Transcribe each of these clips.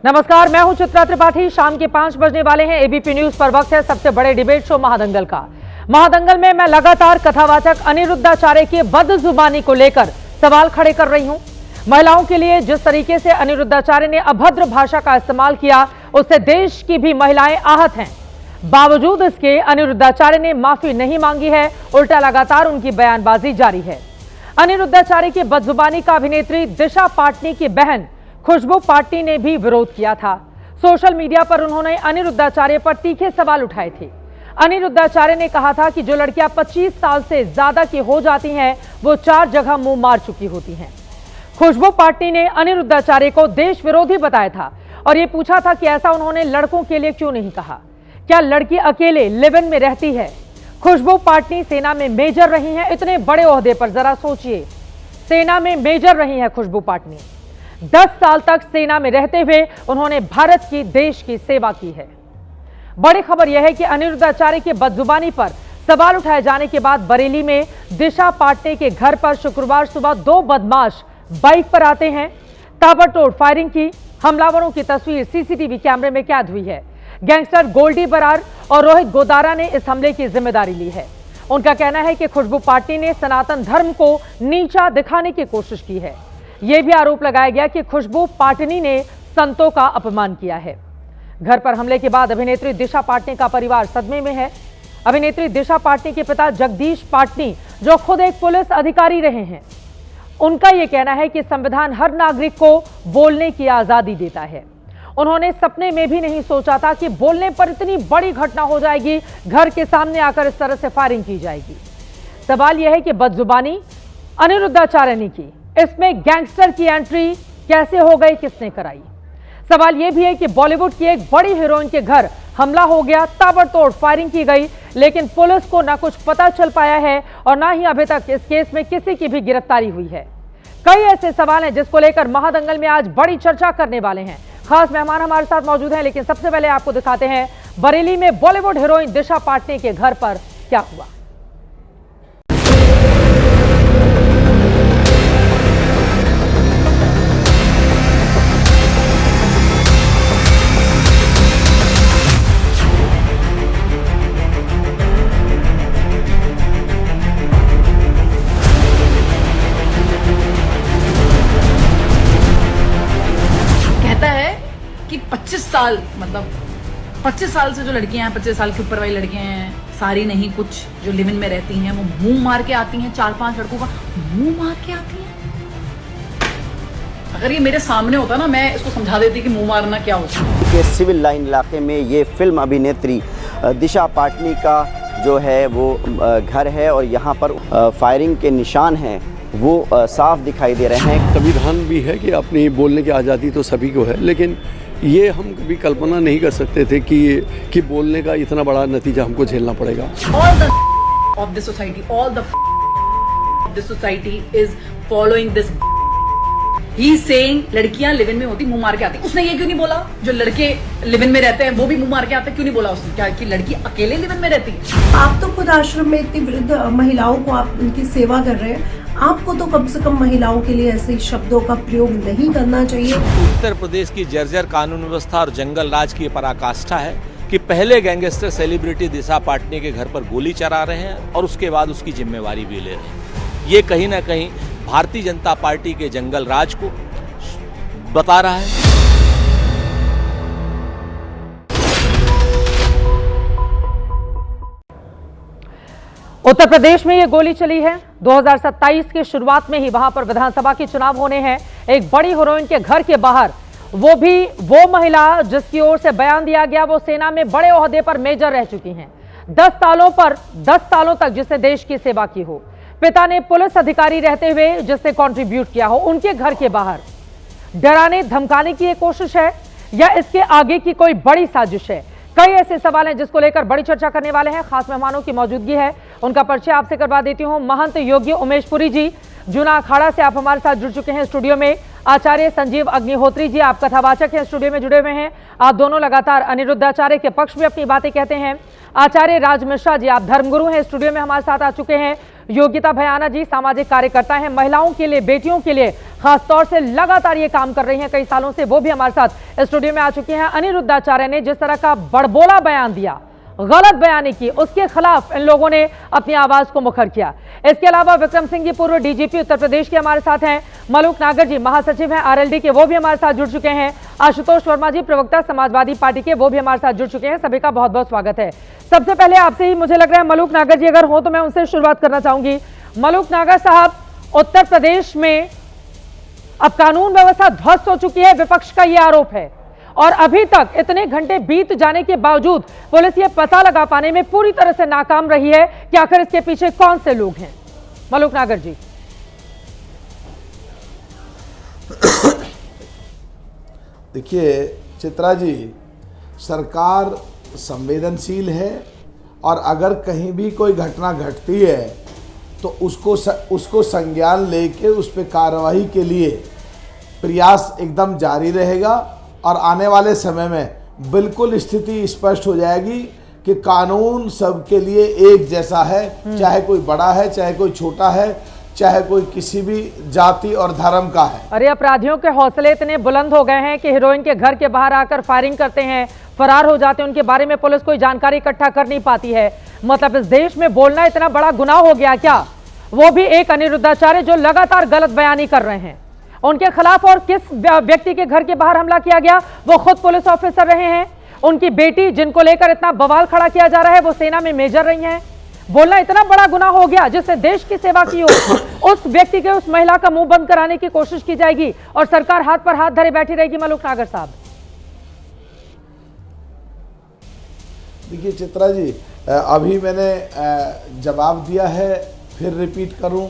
नमस्कार, मैं हूं चित्रा त्रिपाठी। शाम के 5 बजने वाले हैं। एबीपी न्यूज पर वक्त है सबसे बड़े डिबेट शो महादंगल का। महादंगल में मैं लगातार कथावाचक अनिरुद्धाचार्य की बदजुबानी को लेकर सवाल खड़े कर रही हूं। महिलाओं के लिए जिस तरीके से अनिरुद्धाचार्य ने अभद्र भाषा का इस्तेमाल किया, उससे देश की भी महिलाएं आहत हैं। बावजूद इसके अनिरुद्धाचार्य ने माफी नहीं मांगी है, उल्टा लगातार उनकी बयानबाजी जारी है। अनिरुद्धाचार्य की बदजुबानी का अभिनेत्री दिशा पाटनी की बहन खुशबू पाटनी ने भी विरोध किया था। सोशल मीडिया पर उन्होंने अनिरुद्धाचार्य पर तीखे सवाल उठाए थे। अनिरुद्धाचार्य ने कहा था कि जो लड़कियां 25 साल से ज्यादा की हो जाती हैं, वो 4 जगह मुंह मार चुकी होती हैं। खुशबू पाटनी ने अनिरुद्धाचार्य को देश विरोधी बताया था और ये पूछा था कि ऐसा उन्होंने लड़कों के लिए क्यों नहीं कहा। क्या लड़की अकेले लिव इन में रहती है? खुशबू पाटनी सेना में मेजर रही हैं। इतने बड़े ओहदे पर जरा सोचिए, सेना में मेजर रही हैं खुशबू पाटनी। 10 साल तक सेना में रहते हुए उन्होंने भारत की, देश की सेवा की है। बड़ी खबर यह है कि अनिरुद्धाचार्य की बदजुबानी पर सवाल उठाए जाने के बाद बरेली में दिशा पाटनी के घर पर शुक्रवार सुबह 2 बदमाश बाइक पर आते हैं। ताबड़तोड़ फायरिंग की। हमलावरों की तस्वीर सीसीटीवी कैमरे में कैद हुई है। गैंगस्टर गोल्डी बरार और रोहित गोदारा ने इस हमले की जिम्मेदारी ली है। उनका कहना है कि खुशबू पाटनी ने सनातन धर्म को नीचा दिखाने की कोशिश की है। यह भी आरोप लगाया गया कि खुशबू पाटनी ने संतों का अपमान किया है। घर पर हमले के बाद अभिनेत्री दिशा पाटनी का परिवार सदमे में है। अभिनेत्री दिशा पाटनी के पिता जगदीश पाटनी, जो खुद एक पुलिस अधिकारी रहे हैं, उनका यह कहना है कि संविधान हर नागरिक को बोलने की आजादी देता है। उन्होंने सपने में भी नहीं सोचा था कि बोलने पर इतनी बड़ी घटना हो जाएगी, घर के सामने आकर इस तरह से फायरिंग की जाएगी। सवाल यह है कि बदजुबानी अनिरुद्धाचार्य ने की, इसमें गैंगस्टर की एंट्री कैसे हो गई, किसने कराई? सवाल यह भी है कि बॉलीवुड की एक बड़ी हीरोइन के घर हमला हो गया, ताबड़तोड़ फायरिंग की गई, लेकिन पुलिस को ना कुछ पता चल पाया है और ना ही अभी तक इस केस में किसी की भी गिरफ्तारी हुई है। कई ऐसे सवाल हैं जिसको लेकर महादंगल में आज बड़ी चर्चा करने वाले हैं। खास मेहमान हमारे साथ मौजूद हैं, लेकिन सबसे पहले आपको दिखाते हैं बरेली में बॉलीवुड हीरोइन दिशा पाटनी के घर पर क्या हुआ। कि 25 साल मतलब 25 साल से जो लड़कियां हैं, 25 साल के ऊपर वाली लड़कियां हैं, सारी नहीं, कुछ जो लिव इन में रहती हैं, वो मुंह मार के आती हैं। 4-5 लड़कों का मुंह मार के आती हैं। अगर ये मेरे सामने होता ना, मैं इसको समझा देती कि मुंह मारना क्या होता है। के सिविल लाइन इलाके में ये फिल्म अभिनेत्री दिशा पाटनी का जो है वो घर है और यहाँ पर फायरिंग के निशान हैं वो साफ दिखाई दे रहे हैं। संविधान भी है कि अपनी बोलने की आज़ादी तो सभी को है, लेकिन ये हम कभी कल्पना नहीं कर सकते थे कि बोलने का इतना बड़ा नतीजा हमको झेलना पड़ेगा। All the of the society, all the of the society is following this. He is saying लड़कियां लिव इन में होती मुंह मार के आती। उसने ये क्यों नहीं बोला जो लड़के लिव इन में रहते हैं वो भी मुंह मार के आते? क्यों नहीं बोला उसने? क्या कि लड़की अकेले लिव इन में रहती है? आप तो खुद आश्रम में इतनी वृद्ध महिलाओं को आप उनकी सेवा कर रहे हैं, आपको तो कम से कम महिलाओं के लिए ऐसे शब्दों का प्रयोग नहीं करना चाहिए। उत्तर प्रदेश की जर्जर कानून व्यवस्था और जंगल राज की पराकाष्ठा है कि पहले गैंगस्टर सेलिब्रिटी दिशा पाटनी के घर पर गोली चला रहे हैं और उसके बाद उसकी जिम्मेवारी भी ले रहे हैं। ये कहीं ना कहीं भारतीय जनता पार्टी के जंगल राज को बता रहा है। उत्तर प्रदेश में ये गोली चली है। 2027 की शुरुआत में ही वहां पर विधानसभा के चुनाव होने हैं। एक बड़ी हीरोइन के घर के बाहर, वो भी वो महिला जिसकी ओर से बयान दिया गया, वो सेना में बड़े ओहदे पर मेजर रह चुकी हैं। 10 सालों तक जिसने देश की सेवा की हो, पिता ने पुलिस अधिकारी रहते हुए जिसने कंट्रीब्यूट किया हो, उनके घर के बाहर डराने धमकाने की एक कोशिश है या इसके आगे की कोई बड़ी साजिश है? कई ऐसे सवाल हैं जिसको लेकर बड़ी चर्चा करने वाले हैं। खास मेहमानों की मौजूदगी है, उनका परिचय आपसे करवा देती हूं। महंत योग्य उमेश पुरी जी, जूना अखाड़ा से आप हमारे साथ जुड़ चुके हैं स्टूडियो में। आचार्य संजीव अग्निहोत्री जी, आप कथावाचक हैं, स्टूडियो में जुड़े हुए हैं। आप दोनों लगातार अनिरुद्धाचार्य के पक्ष में अपनी बातें कहते हैं। आचार्य राज मिश्रा जी, आप धर्मगुरु हैं, स्टूडियो में हमारे साथ आ चुके हैं। योगिता भयाना जी, सामाजिक कार्यकर्ता हैं, महिलाओं के लिए, बेटियों के लिए खासतौर से लगातार ये काम कर रही हैं कई सालों से, वो भी हमारे साथ स्टूडियो में आ चुकी हैं। अनिरुद्धाचार्य ने जिस तरह का बड़बोला बयान दिया, गलत बयानी की, उसके खिलाफ इन लोगों ने अपनी आवाज को मुखर किया। इसके अलावा विक्रम सिंह जी पूर्व डीजीपी उत्तर प्रदेश के हमारे साथ हैं, मलूक नागर जी महासचिव हैं आरएलडी के, वो भी हमारे साथ जुड़ चुके हैं, आशुतोष वर्मा जी प्रवक्ता समाजवादी पार्टी के, वो भी हमारे साथ जुड़ चुके हैं। सभी का बहुत बहुत स्वागत है। सबसे पहले आपसे ही मुझे लग रहा है मलूक नागर जी अगर हो तो मैं उनसे शुरुआत करना चाहूंगी। मलूक नागर साहब, उत्तर प्रदेश में अब कानून व्यवस्था ध्वस्त हो चुकी है, विपक्ष का यह आरोप है, और अभी तक इतने घंटे बीत जाने के बावजूद पुलिस ये पता लगा पाने में पूरी तरह से नाकाम रही है कि आखिर इसके पीछे कौन से लोग हैं। मलूक नागर जी। देखिए चित्रा जी, सरकार संवेदनशील है और अगर कहीं भी कोई घटना घटती है तो उसको संज्ञान लेके उस पर कार्रवाई के लिए प्रयास एकदम जारी रहेगा और आने वाले समय में बिल्कुल स्थिति स्पष्ट हो जाएगी कि कानून सबके लिए एक जैसा है, चाहे कोई बड़ा है, चाहे कोई छोटा है, चाहे कोई किसी भी जाति और धर्म का है। अरे अपराधियों के हौसले इतने बुलंद हो गए हैं कि हीरोइन के घर के बाहर आकर फायरिंग करते हैं, फरार हो जाते हैं, उनके बारे में पुलिस कोई जानकारी इकट्ठा कर नहीं पाती है। मतलब इस देश में बोलना इतना बड़ा गुनाह हो गया क्या? वो भी एक अनिरुद्धाचार्य जो लगातार गलत बयानी कर रहे हैं, उनके खिलाफ। और किस व्यक्ति के घर के बाहर हमला किया गया, वो खुद पुलिस ऑफिसर रहे हैं। उनकी बेटी जिनको लेकर इतना बवाल खड़ा किया जा रहा है, वो सेना में मेजर रही हैं। बोलना इतना बड़ा गुनाह हो गया जिससे देश की सेवा की हो, उस व्यक्ति के, उस महिला का मुंह बंद कराने की कोशिश की जाएगी और सरकार हाथ पर हाथ धरे बैठी रहेगी। मलूक नागर साहब। देखिए चित्रा जी, अभी मैंने जवाब दिया है, फिर रिपीट करूं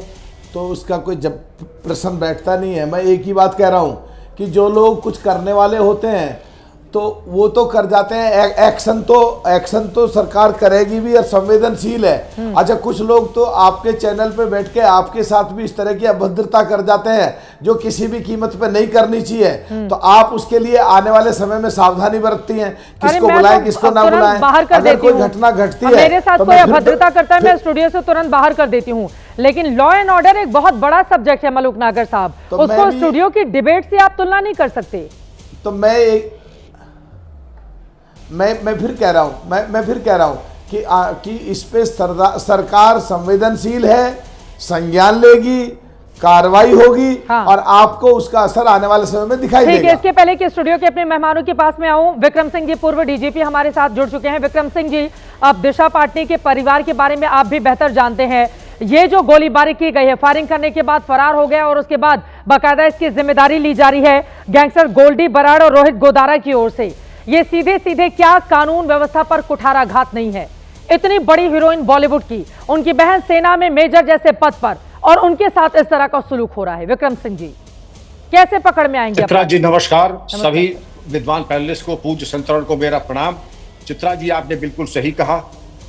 तो उसका कोई जब प्रश्न बैठता नहीं है। मैं एक ही बात कह रहा हूं कि जो लोग कुछ करने वाले होते हैं तो वो तो कर जाते हैं, एक्शन तो सरकार करेगी भी और संवेदनशील है। अच्छा, कुछ लोग तो आपके चैनल पे बैठ के आपके साथ भी इस तरह की अभद्रता कर जाते हैं जो किसी भी कीमत पे नहीं करनी चाहिए। तो आप उसके लिए आने वाले समय में सावधानी बरतती हैं, किसको बुलाएं किसको ना बुलाएं। अगर कोई घटना घटती है, मेरे साथ कोई अभद्रता करता है, मैं स्टूडियो से तुरंत बाहर कर देती हूँ। लेकिन लॉ एंड ऑर्डर एक बहुत बड़ा सब्जेक्ट है मलूक नागर साहब, उसको स्टूडियो की डिबेट से आप तुलना नहीं कर सकते। तो मैं फिर कह रहा हूं, मैं फिर कह रहा हूं कि इस पे सरकार संवेदनशील है, संज्ञान लेगी, कार्रवाई होगी। हाँ। और आपको उसका असर आने वाले समय में दिखाई देगा। इसके पहले कि स्टूडियो के अपने मेहमानों के पास में आऊं, विक्रम सिंह जी पूर्व डीजीपी हमारे साथ जुड़ चुके हैं। विक्रम सिंह जी, आप दिशा पाटनी के परिवार के बारे में आप भी बेहतर जानते हैं। ये जो गोलीबारी की गई है, फायरिंग करने के बाद फरार हो गया और उसके बाद बाकायदा इसकी जिम्मेदारी ली जा रही है गैंगस्टर गोल्डी बराड़ और रोहित गोदारा की ओर से। ये सीधे सीधे क्या कानून व्यवस्था पर कुठाराघात नहीं है? इतनी बड़ी हीरोइन बॉलीवुड की, उनकी बहन सेना में मेजर जैसे पद पर, और उनके साथ इस तरह का सुलूक हो रहा है। विक्रम सिंह जी कैसे पकड़ में आएंगे? चित्रा जी नमस्कार। सभी विद्वान पैनलिस्ट को, पूज्य संतरण को मेरा प्रणाम। चित्रा जी, आपने बिल्कुल सही कहा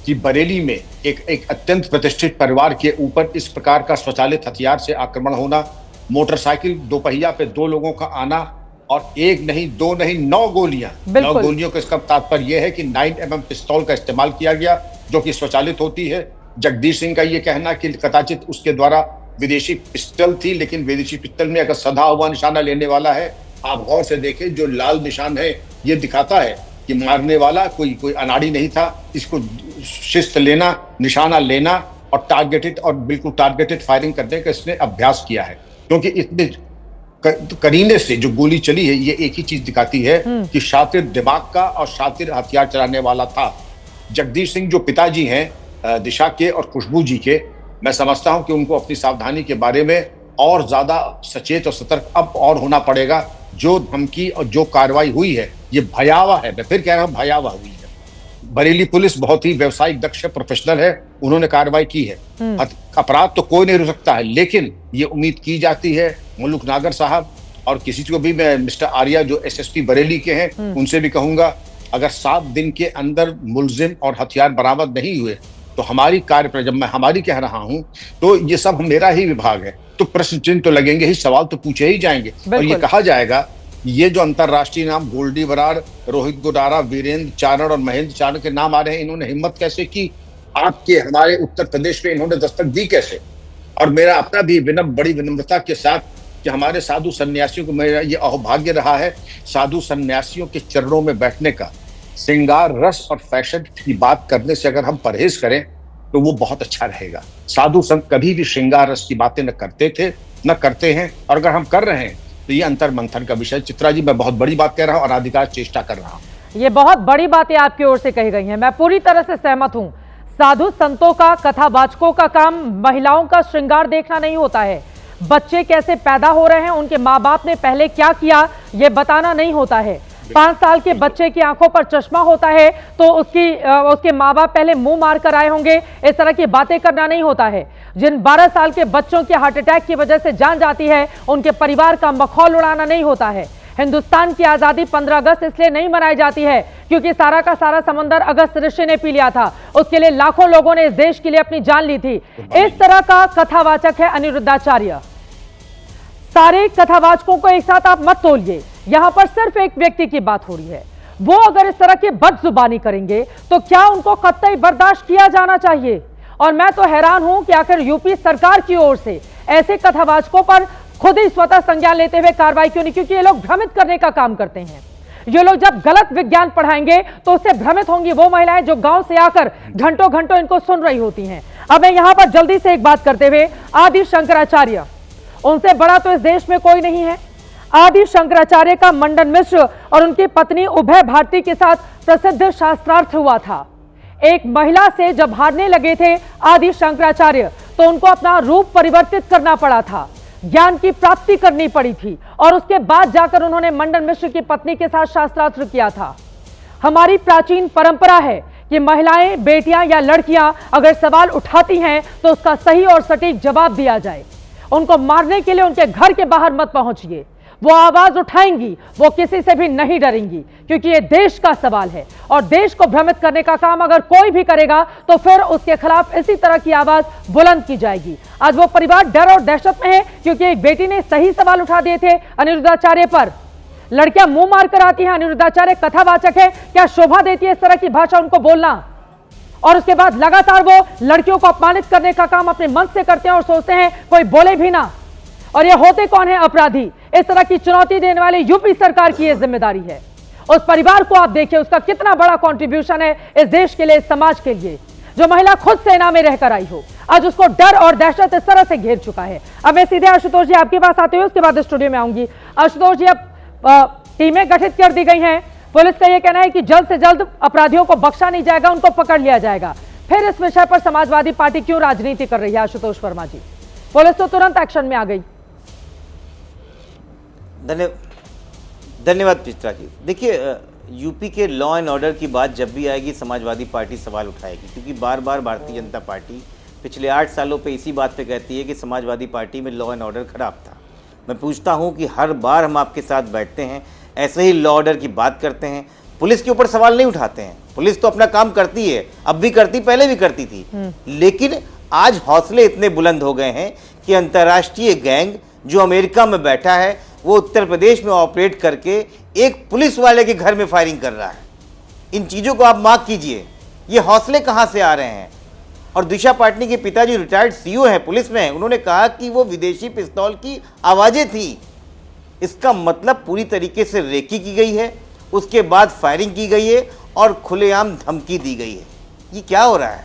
कि बरेली में एक अत्यंत प्रतिष्ठित परिवार के ऊपर इस प्रकार का स्वचालित हथियार से आक्रमण होना, मोटरसाइकिल दोपहिया पे 2 लोगों का आना, और 1 नहीं 2 नहीं 9 गोलियां, 9 गोलियों का इसका तात्पर्य यह है कि 9mm पिस्तौल का इस्तेमाल किया गया जो कि स्वचालित होती है। जगदीश सिंह का यह कहना कि कदाचित उसके द्वारा विदेशी पिस्टल थी, लेकिन विदेशी पिस्टल में अगर सधा हुआ निशाना लेने वाला है, आप गौर से देखें जो लाल निशान है ये दिखाता है कि मारने वाला कोई अनाड़ी नहीं था। इसको शिस्त लेना, निशाना लेना और टारगेटेड और बिल्कुल टारगेटेड फायरिंग करने का इसने अभ्यास किया है। क्योंकि इतने करीने से जो गोली चली है ये एक ही चीज दिखाती है कि शातिर दिमाग का और शातिर हथियार चलाने वाला था। जगदीश सिंह जो पिताजी हैं दिशा के और खुशबू जी के, मैं समझता हूं कि उनको अपनी सावधानी के बारे में और ज्यादा सचेत और सतर्क अब और होना पड़ेगा। जो धमकी और जो कार्रवाई हुई है ये भयावह है, मैं फिर कह रहा हूं भयावह हुई है। बरेली पुलिस बहुत ही व्यवसायिक दक्ष प्रोफेशनल है, उन्होंने कार्रवाई की है। अपराध तो कोई नहीं रुक सकता है, लेकिन ये उम्मीद की जाती है मलूक नागर साहब और किसी को भी, मैं मिस्टर आर्या जो एसएसपी बरेली के हैं उनसे भी कहूंगा, अगर 7 दिन के अंदर मुलजिम और हथियार बरामद नहीं हुए तो हमारी कार्य, जब मैं हमारी कह रहा हूं तो ये सब मेरा ही विभाग है, तो प्रश्न चिन्ह तो लगेंगे ही, सवाल तो पूछे ही जाएंगे और ये कहा जाएगा ये जो अंतरराष्ट्रीय नाम गोल्डी बराड़, रोहित गोदारा, वीरेंद्र चारण और महेंद्र चारण के नाम आ रहे हैं, इन्होंने हिम्मत कैसे की? आपके हमारे उत्तर प्रदेश में इन्होंने दस्तक दी कैसे? और मेरा अपना भी बड़ी विनम्रता के साथ कि हमारे साधु सन्यासियों को, मेरा ये अहोभाग्य रहा है साधु सन्यासियों के चरणों में बैठने का। श्रृंगार रस और फैशन की बात करने से अगर हम परहेज करें तो वो बहुत अच्छा रहेगा। साधु संत कभी भी श्रृंगार रस की बातें न करते थे, न करते हैं, और अगर हम कर रहे हैं तो ये अंतर मंथन का विषय। चित्रा जी, मैं बहुत बड़ी बात कह रहा हूं और अधिकार चेष्टा कर रहा हूं। ये बहुत बड़ी बातें आपकी ओर से कही गई हैं, मैं पूरी तरह से सहमत हूं। साधु संतों का, कथावाचकों का काम महिलाओं का श्रृंगार देखना नहीं होता है। बच्चे कैसे पैदा हो रहे हैं, उनके माँ बाप ने पहले क्या किया, ये बताना नहीं होता है। 5 साल के बच्चे की आंखों पर चश्मा होता है तो उसके माँ बाप पहले मुंह मार कर आए होंगे, इस तरह की बातें करना नहीं होता है। जिन 12 साल के बच्चों के हार्ट अटैक की वजह से जान जाती है, उनके परिवार का मखौल उड़ाना नहीं होता है। हिंदुस्तान की आजादी 15 अगस्त इसलिए नहीं मनाई जाती है क्योंकि सारा का सारा समंदर अगस्त ऋषि ने पी लिया था। उसके लिए लाखों लोगों ने इस देश के लिए अपनी जान ली थी। इस तरह का कथावाचक है अनिरुद्धाचार्य। सारे कथावाचकों को एक साथ आप मत तोलिए, यहां पर सिर्फ एक व्यक्ति की बात हो रही है। वो अगर इस तरह की बदजुबानी करेंगे तो क्या उनको कतई बर्दाश्त किया जाना चाहिए? और मैं तो हैरान हूं कि आखिर यूपी सरकार की ओर से ऐसे कथावाचकों पर खुद ही स्वतः संज्ञान लेते हुए कार्रवाई क्यों नहीं? क्योंकि ये लोग भ्रमित करने का काम करते हैं। ये लोग जब गलत विज्ञान पढ़ाएंगे तो उससे भ्रमित होंगी वो महिलाएं जो गांव से आकर घंटों घंटों इनको सुन रही होती हैं। अब मैं यहां पर जल्दी से एक बात करते हुए, आदि शंकराचार्य, उनसे बड़ा तो इस देश में कोई नहीं है। आदि शंकराचार्य का मंडन मिश्र और उनकी पत्नी उभय भारती के साथ प्रसिद्ध शास्त्रार्थ हुआ था। एक महिला से जब हारने लगे थे आदि शंकराचार्य तो उनको अपना रूप परिवर्तित करना पड़ा था, ज्ञान की प्राप्ति करनी पड़ी थी, और उसके बाद जाकर उन्होंने मंडन मिश्र की पत्नी के साथ शास्त्रार्थ किया था। हमारी प्राचीन परंपरा है कि महिलाएं, बेटियां या लड़कियां अगर सवाल उठाती हैं तो उसका सही और सटीक जवाब दिया जाए। उनको मारने के लिए उनके घर के बाहर मत पहुंचिए, वो आवाज उठाएंगी, वो किसी से भी नहीं डरेंगी, क्योंकि ये देश का सवाल है और देश को भ्रमित करने का काम अगर कोई भी करेगा तो फिर उसके खिलाफ इसी तरह की आवाज बुलंद की जाएगी। आज वो परिवार डर और दहशत में है क्योंकि एक बेटी ने सही सवाल उठा दिए थे अनिरुद्धाचार्य पर। लड़कियां मुंह मार कर आती हैं, अनिरुद्धाचार्य कथावाचक है, क्या शोभा देती है इस तरह की भाषा उनको बोलना? और उसके बाद लगातार वो लड़कियों को अपमानित करने का काम अपने मन से करते हैं और सोचते हैं कोई बोले भी ना। और ये होते कौन है अपराधी? इस तरह की चुनौती देने वाली यूपी सरकार की ये जिम्मेदारी है। उस परिवार को आप देखिए, उसका कितना बड़ा कंट्रीब्यूशन है इस देश के लिए, इस समाज के लिए। जो महिला खुद सेना में रहकर आई हो, आज उसको डर और दहशत इस तरह से घेर चुका है। अब मैं सीधे आशुतोष जी आपके पास आते हुए उसके बाद स्टूडियो में आऊंगी। आशुतोष जी, अब टीमें गठित कर दी गई हैं। पुलिस का यह कहना है कि जल्द से जल्द अपराधियों को बख्शा नहीं जाएगा, उनको पकड़ लिया जाएगा। फिर इस विषय पर समाजवादी पार्टी क्यों राजनीति कर रही है? आशुतोष वर्मा जी, पुलिस तो तुरंत एक्शन में आ गई। धन्यवाद चित्रा जी। देखिए, यूपी के लॉ एंड ऑर्डर की बात जब भी आएगी समाजवादी पार्टी सवाल उठाएगी, क्योंकि बार बार भारतीय जनता पार्टी पिछले 8 सालों पे इसी बात पे कहती है कि समाजवादी पार्टी में लॉ एंड ऑर्डर खराब था। मैं पूछता हूं कि हर बार हम आपके साथ बैठते हैं, ऐसे ही लॉ ऑर्डर की बात करते हैं, पुलिस के ऊपर सवाल नहीं उठाते हैं। पुलिस तो अपना काम करती है, अब भी करती, पहले भी करती थी, लेकिन आज हौसले इतने बुलंद हो गए हैं कि अंतर्राष्ट्रीय गैंग जो अमेरिका में बैठा है वो उत्तर प्रदेश में ऑपरेट करके एक पुलिस वाले के घर में फायरिंग कर रहा है। इन चीज़ों को आप मार्क कीजिए, ये हौसले कहाँ से आ रहे हैं? और दिशा पाटनी के पिताजी रिटायर्ड सीओ हैं पुलिस में, उन्होंने कहा कि वो विदेशी पिस्तौल की आवाज़ें थी। इसका मतलब पूरी तरीके से रेकी की गई है, उसके बाद फायरिंग की गई है और खुलेआम धमकी दी गई है। ये क्या हो रहा है?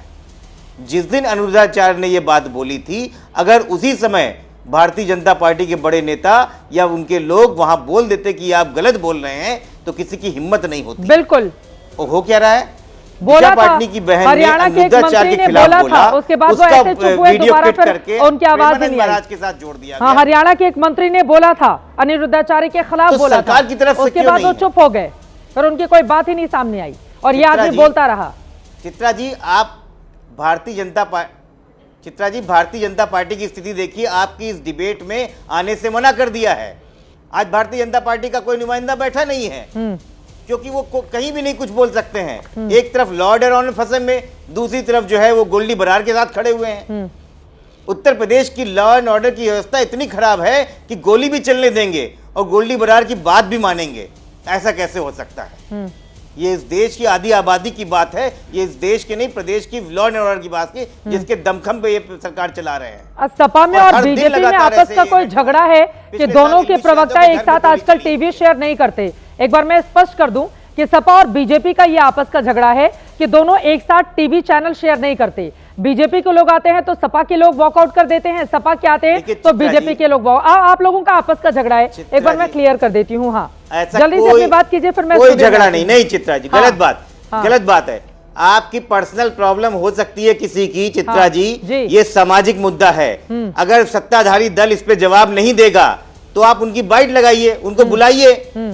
जिस दिन अनिरुद्धाचार्य ने ये बात बोली थी, अगर उसी समय भारतीय जनता पार्टी के बड़े नेता या उनके लोग वहां बोल देते कि आप गलत बोल रहे हैं तो किसी की हिम्मत नहीं होती। बिल्कुल। वो हो क्या रहा है? बोला था, पाटनी की बहन हरियाणा के एक मंत्री ने बोला था, उसके बाद वो ऐसे चुप हुए, दोबारा फिर उनकी आवाज नहीं आई। महाराज के साथ जोड़ दिया। हाँ, हरियाणा के एक मंत्री ने बोला था, अनिरुद्धाचार्य के खिलाफ बोला था, सरकार की तरफ से उसके बाद वो चुप हो गए, फिर उनकी कोई बात ही नहीं सामने आई और ये आदमी बोलता रहा। चित्रा जी, आप भारतीय जनता पार्टी की स्थिति देखिए, आपकी इस डिबेट में आने से मना कर दिया है। आज भारतीय जनता पार्टी का कोई नुमाइंदा बैठा नहीं है, क्योंकि वो कहीं भी नहीं कुछ बोल सकते हैं। एक तरफ लॉ एंड ऑर्डर फंसे में, दूसरी तरफ जो है वो गोल्डी बरार के साथ खड़े हुए हैं। उत्तर प्रदेश की लॉ एंड ऑर्डर की व्यवस्था इतनी खराब है कि गोली भी चलने देंगे और गोल्डी बरार की बात भी मानेंगे। ऐसा कैसे हो सकता है? ये इस देश की आधी आबादी की बात है, ये इस देश के नहीं प्रदेश की लॉ एंड ऑर्डर की बात की, जिसके दमखम पे ये सरकार चला रहे हैं। सपा में और बीजेपी में आपस का कोई झगड़ा है कि पिछले दोनों साल के अखिलेश प्रवक्ता यादव के एक घर में साथ गोली आजकल चली। टीवी शेयर नहीं करते। एक बार मैं स्पष्ट कर दूं कि सपा और बीजेपी का ये आपस का झगड़ा है कि दोनों एक साथ टीवी चैनल शेयर नहीं करते। बीजेपी के लोग आते हैं तो सपा के लोग वॉकआउट कर देते हैं, सपा के आते हैं देखिए तो चित्रा बीजेपी जी, के लोग आप लोगों का आपस का झगड़ा है। चित्रा एक बार मैं जी, क्लियर कर देती हूँ। हाँ, ऐसा जल्दी से अपनी बात कीजिए, फिर मैं कोई स्टूडियो में झगड़ा आती हूँ। नहीं चित्रा जी, हाँ, गलत बात, हाँ। गलत बात है। आपकी पर्सनल प्रॉब्लम हो सकती है किसी की चित्रा हाँ, जी, जी। ये सामाजिक मुद्दा है। अगर सत्ताधारी दल इस पे जवाब नहीं देगा तो आप उनकी बाइट लगाइए, उनको बुलाइए।